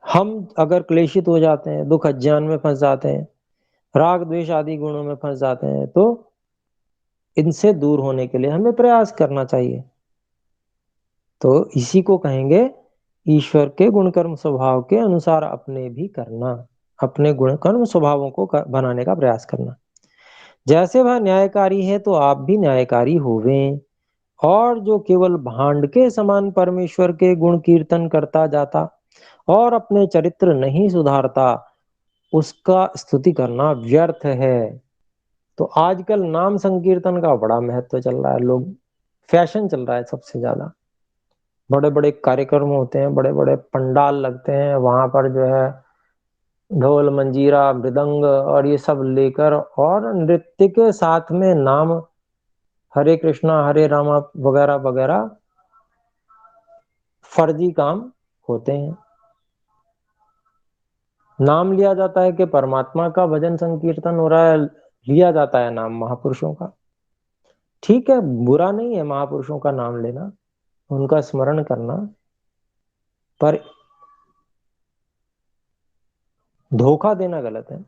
हम अगर क्लेशित हो जाते हैं, दुख अज्ञान में फंस जाते हैं, राग द्वेष आदि गुणों में फंस जाते हैं, तो इनसे दूर होने के लिए हमें प्रयास करना चाहिए। तो इसी को कहेंगे ईश्वर के गुण कर्म स्वभाव के अनुसार अपने भी करना, अपने गुण कर्म स्वभावों को बनाने का प्रयास करना। जैसे वह न्यायकारी है तो आप भी न्यायकारी होवें, और जो केवल भांड के समान परमेश्वर के गुण कीर्तन करता जाता और अपने चरित्र नहीं सुधारता, उसका स्तुति करना व्यर्थ है। तो आजकल नाम संकीर्तन का बड़ा महत्व चल रहा है, लोग फैशन चल रहा है सबसे ज्यादा। बड़े बड़े कार्यक्रम होते हैं, बड़े बड़े पंडाल लगते हैं, वहां पर जो है ढोल मंजीरा मृदंग और ये सब लेकर और नृत्य के साथ में नाम हरे कृष्णा हरे रामा वगैरह वगैरह फर्जी काम होते हैं। नाम लिया जाता है कि परमात्मा का भजन संकीर्तन हो रहा है, लिया जाता है नाम महापुरुषों का। ठीक है, बुरा नहीं है महापुरुषों का नाम लेना, उनका स्मरण करना, पर धोखा देना गलत है।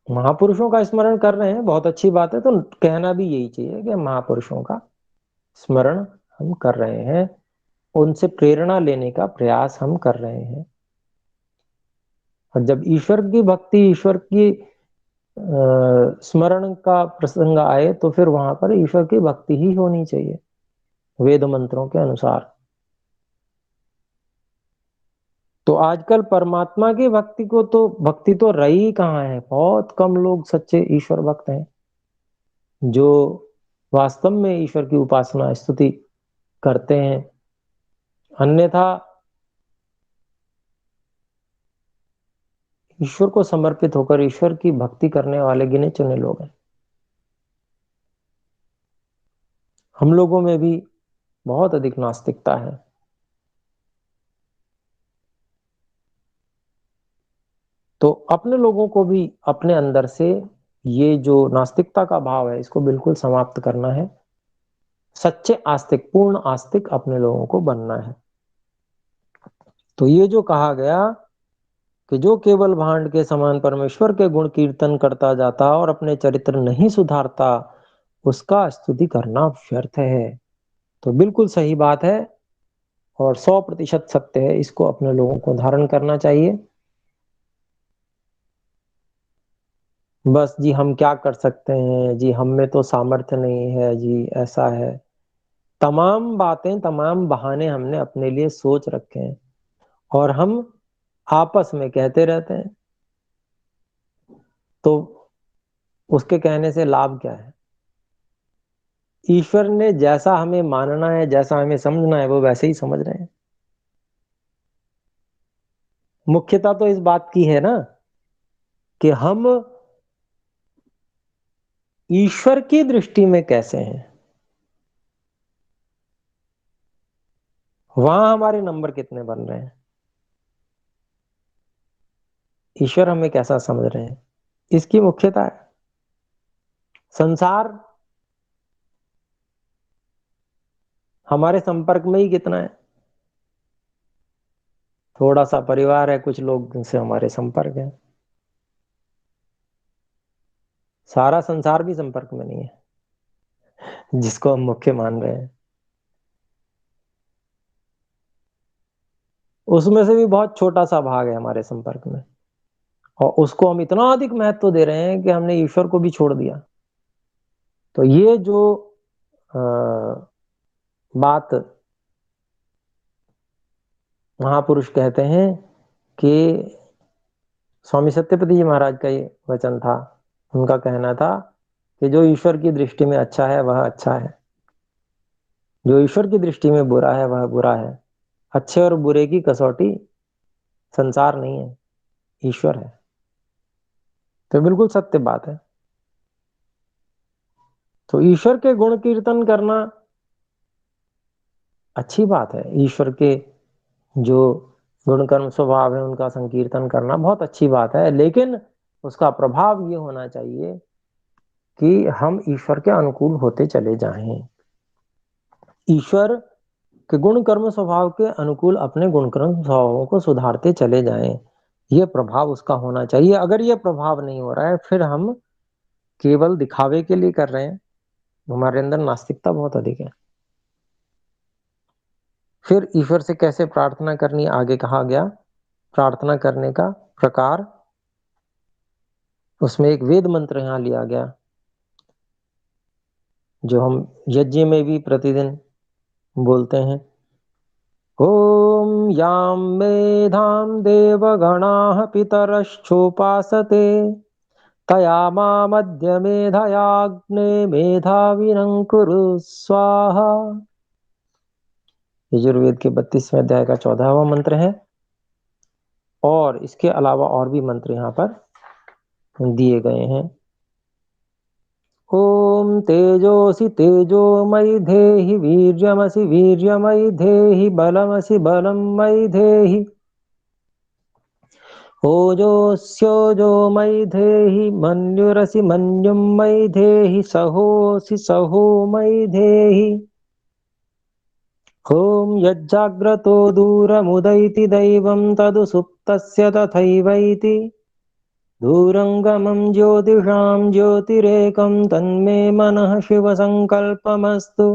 महापुरुषों का स्मरण कर रहे हैं, बहुत अच्छी बात है, तो कहना भी यही चाहिए कि महापुरुषों का स्मरण हम कर रहे हैं, उनसे प्रेरणा लेने का प्रयास हम कर रहे हैं। और जब ईश्वर की भक्ति, ईश्वर की स्मरण का प्रसंग आए तो फिर वहां पर ईश्वर की भक्ति ही होनी चाहिए वेद मंत्रों के अनुसार। तो आजकल परमात्मा की भक्ति तो रही कहाँ है। बहुत कम लोग सच्चे ईश्वर भक्त हैं जो वास्तव में ईश्वर की उपासना स्तुति करते हैं। अन्यथा ईश्वर को समर्पित होकर ईश्वर की भक्ति करने वाले गिने चुने लोग हैं। हम लोगों में भी बहुत अधिक नास्तिकता है। तो अपने लोगों को भी अपने अंदर से ये जो नास्तिकता का भाव है इसको बिल्कुल समाप्त करना है। सच्चे आस्तिक, पूर्ण आस्तिक अपने लोगों को बनना है। तो ये जो कहा गया कि जो केवल भांड के समान परमेश्वर के गुण कीर्तन करता जाता और अपने चरित्र नहीं सुधारता, उसका स्तुति करना व्यर्थ है। तो बिल्कुल सही बात है और 100% सत्य है। इसको अपने लोगों को धारण करना चाहिए। बस जी हम क्या कर सकते हैं जी, हम में तो सामर्थ्य नहीं है जी, ऐसा है, तमाम बातें, तमाम बहाने हमने अपने लिए सोच रखे हैं और हम आपस में कहते रहते हैं। तो उसके कहने से लाभ क्या है। ईश्वर ने जैसा हमें मानना है, जैसा हमें समझना है, वो वैसे ही समझ रहे हैं। मुख्यता तो इस बात की है ना कि हम ईश्वर की दृष्टि में कैसे हैं, वहां हमारे नंबर कितने बन रहे हैं, ईश्वर हमें कैसा समझ रहे हैं, इसकी मुख्यता है। संसार हमारे संपर्क में ही कितना है। थोड़ा सा परिवार है, कुछ लोग से हमारे संपर्क है, सारा संसार भी संपर्क में नहीं है जिसको हम मुख्य मान रहे हैं। उसमें से भी बहुत छोटा सा भाग है हमारे संपर्क में, और उसको हम इतना अधिक महत्व दे रहे हैं कि हमने ईश्वर को भी छोड़ दिया। तो ये जो बात महापुरुष कहते हैं कि स्वामी सत्यपति जी महाराज का ये वचन था, उनका कहना था कि जो ईश्वर की दृष्टि में अच्छा है वह अच्छा है, जो ईश्वर की दृष्टि में बुरा है वह बुरा है। अच्छे और बुरे की कसौटी संसार नहीं है, ईश्वर है। तो बिल्कुल सत्य बात है। तो ईश्वर के गुण कीर्तन करना अच्छी बात है, ईश्वर के जो गुण कर्म स्वभाव है उनका संकीर्तन करना बहुत अच्छी बात है, लेकिन उसका प्रभाव ये होना चाहिए कि हम ईश्वर के अनुकूल होते चले जाएं, ईश्वर के गुण कर्म स्वभाव के अनुकूल अपने गुण कर्म स्वभावों को सुधारते चले जाएं, ये प्रभाव उसका होना चाहिए। अगर ये प्रभाव नहीं हो रहा है, फिर हम केवल दिखावे के लिए कर रहे हैं, हमारे अंदर नास्तिकता बहुत अधिक है। फिर ईश्वर से कैसे प्रार्थना करनी आगे कहा गया, प्रार्थना करने का प्रकार, उसमें एक वेद मंत्र यहां लिया गया जो हम यज्ञ में भी प्रतिदिन बोलते हैं। ओम याम मेधाम देवगणाः पितरश्चोपासते तया मामद्य मेधयाग्ने मेधाविनं कुरु स्वाहा। यजुर्वेद के 32वें अध्याय का 14वां मंत्र है, और इसके अलावा और भी मंत्र यहाँ पर दिए गए हैं। ओम तेजोसि तेजोमयि धेहि वीर्यमसि वीर्यमयि धेहि बलमसि बलं मयि धेहि ओजोस्योजो मयि धेहि मन्युरसि मन्युं मयि धेहि सहोऽसि सहो मयि धेहि। ॐ यज्जाग्रतो दूरमुदैति दैवं तदु सुप्तस्य तथैवैति दूरङ्गमं ज्योतिषां ज्योतिरेकं तन्मे मनः शिवसङ्कल्पमस्तु।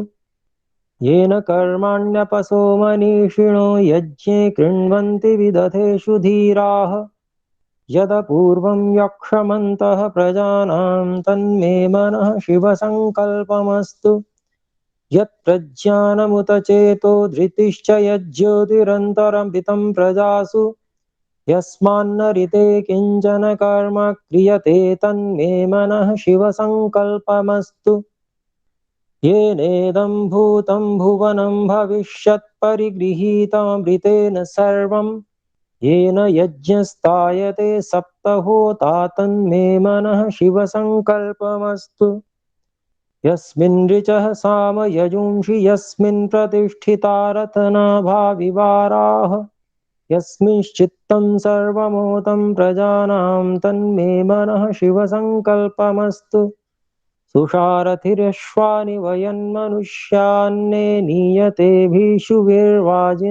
येन कर्माण्यपसो मनीषिणो यज्ञे कृण्वन्ति विदथेषु धीराः यदपूर्वं यक्षमन्तः प्रजानां तन्मे मनः शिवसङ्कल्पमस्तु। यत्प्रज्ञानमुत चेतो धृतिश्च यज्ज्योतिरन्तरमितं प्रजासु यस्मान्न ऋते किंचन कर्म क्रियते तन्मे मनः शिवसङ्कल्पमस्तु। येनेदं भूतं भुवनं भविष्यत् परिगृहीतमृतेन सर्वं येन यज्ञस्तायते सप्तहोता तन्मे मनः शिवसङ्कल्पमस्तु। यस्मिन् ऋचः साम यजुंषि यस्मिन् प्रतिष्ठिता रत्नाभा विवाराः यस्मिंश्चित्तं सर्वमोतं प्रजानां तन्मे मनः शिवसङ्कल्पमस्तु। सुषारथिरश्वानि वयन्मनुष्यान्ने नीयतेभिषुभिर्वाजिन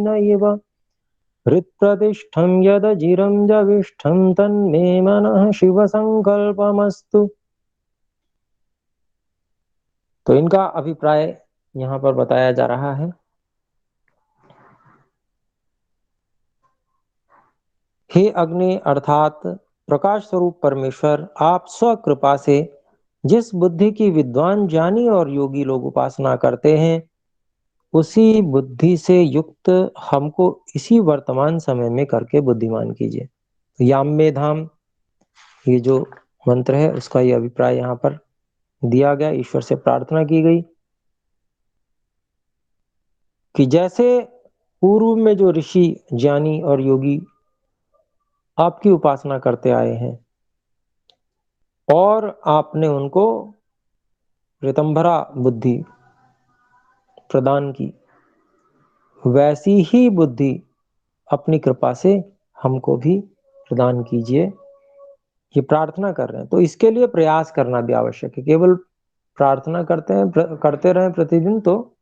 इव हृत्प्रतिष्ठं यदजिरं जविष्ठं तन्मे मनः शिवसङ्कल्पमस्तु। तो इनका अभिप्राय यहाँ पर बताया जा रहा है। हे अग्नि अर्थात प्रकाश स्वरूप परमेश्वर, आप स्वकृपा से जिस बुद्धि की विद्वान ज्ञानी और योगी लोग उपासना करते हैं, उसी बुद्धि से युक्त हमको इसी वर्तमान समय में करके बुद्धिमान कीजिए। तो याम में धाम, ये जो मंत्र है उसका ये अभिप्राय यहाँ पर दिया गया। ईश्वर से प्रार्थना की गई कि जैसे पूर्व में जो ऋषि ज्ञानी और योगी आपकी उपासना करते आए हैं और आपने उनको ऋतंभरा बुद्धि प्रदान की, वैसी ही बुद्धि अपनी कृपा से हमको भी प्रदान कीजिए, ये प्रार्थना कर रहे हैं। तो इसके लिए प्रयास करना भी आवश्यक है। केवल प्रार्थना करते रहें प्रतिदिन तो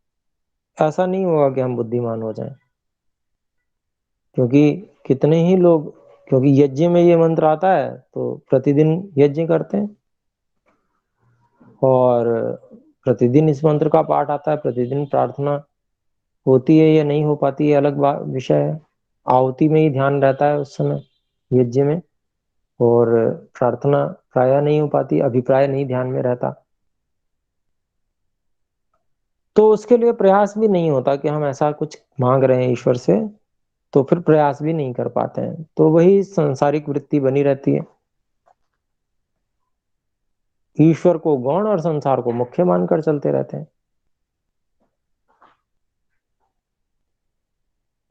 ऐसा नहीं होगा कि हम बुद्धिमान हो जाएं, क्योंकि कितने ही लोग, क्योंकि यज्ञ में ये मंत्र आता है तो प्रतिदिन यज्ञ करते हैं और प्रतिदिन इस मंत्र का पाठ आता है, प्रतिदिन प्रार्थना होती है या नहीं हो पाती है अलग विषय है। आहुति में ही ध्यान रहता है उस समय यज्ञ में, और प्रार्थना प्राय नहीं हो पाती, अभिप्राय नहीं ध्यान में रहता। तो उसके लिए प्रयास भी नहीं होता कि हम ऐसा कुछ मांग रहे हैं ईश्वर से, तो फिर प्रयास भी नहीं कर पाते हैं, तो वही सांसारिक वृत्ति बनी रहती है। ईश्वर को गौण और संसार को मुख्य मानकर चलते रहते हैं।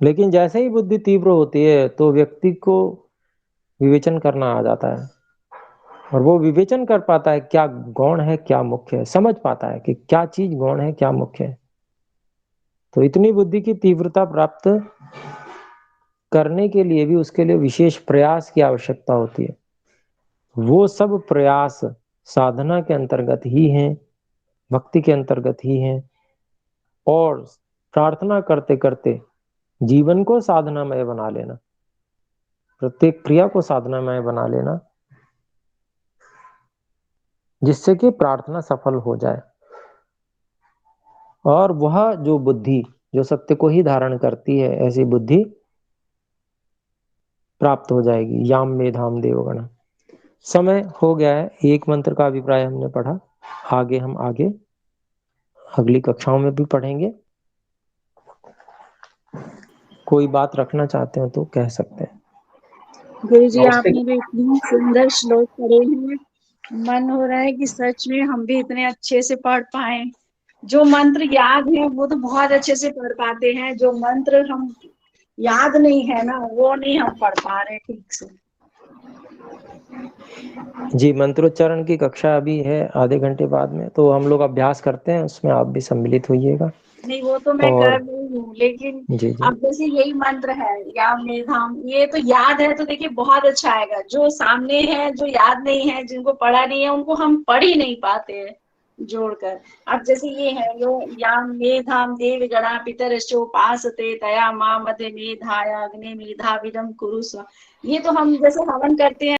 लेकिन जैसे ही बुद्धि तीव्र होती है तो व्यक्ति को विवेचन करना आ जाता है, और वो विवेचन कर पाता है क्या गौण है क्या मुख्य है, समझ पाता है कि क्या चीज गौण है क्या मुख्य है। तो इतनी बुद्धि की तीव्रता प्राप्त करने के लिए भी उसके लिए विशेष प्रयास की आवश्यकता होती है। वो सब प्रयास साधना के अंतर्गत ही हैं, भक्ति के अंतर्गत ही हैं, और प्रार्थना करते करते जीवन को साधनामय बना लेना, प्रत्येक क्रिया को साधनामय बना लेना, जिससे कि प्रार्थना सफल हो जाए। और वह जो बुद्धि जो सत्य को ही धारण करती है, ऐसी बुद्धि प्राप्त हो जाएगी। याम मेधाम देवगण। समय हो गया है, एक मंत्र का अभिप्राय हमने पढ़ा, आगे हम अगली कक्षाओं में भी पढ़ेंगे। कोई बात रखना चाहते हो तो कह सकते हैं। गुरु जी आपने भी इतनी सुंदर श्लोक पढ़े हैं, मन हो रहा है कि सच में हम भी इतने अच्छे से पढ़ पाए। जो मंत्र याद है वो तो बहुत अच्छे से पढ़ पाते हैं, जो मंत्र हम याद नहीं है ना वो नहीं हम पढ़ पा रहे ठीक से। जी, मंत्रोच्चारण की कक्षा अभी है आधे घंटे बाद में, तो हम लोग अभ्यास करते हैं, उसमें आप भी सम्मिलित होइएगा। नहीं वो तो मैं और कर रही हूँ, लेकिन जी जी अब जैसे यही मंत्र है या मेधाम, ये तो याद है तो देखिए बहुत अच्छा आएगा। जो सामने है जो याद नहीं है, जिनको पढ़ा नहीं है उनको हम पढ़ ही नहीं पाते हैं जोड़कर। अब जैसे ये है यो याम मेधाम देव गणा पितरश्चोपासते तया मां मध्य मेधाया अग्नि मेधाविदम कुरुस्व, ये तो हम जैसे हवन करते हैं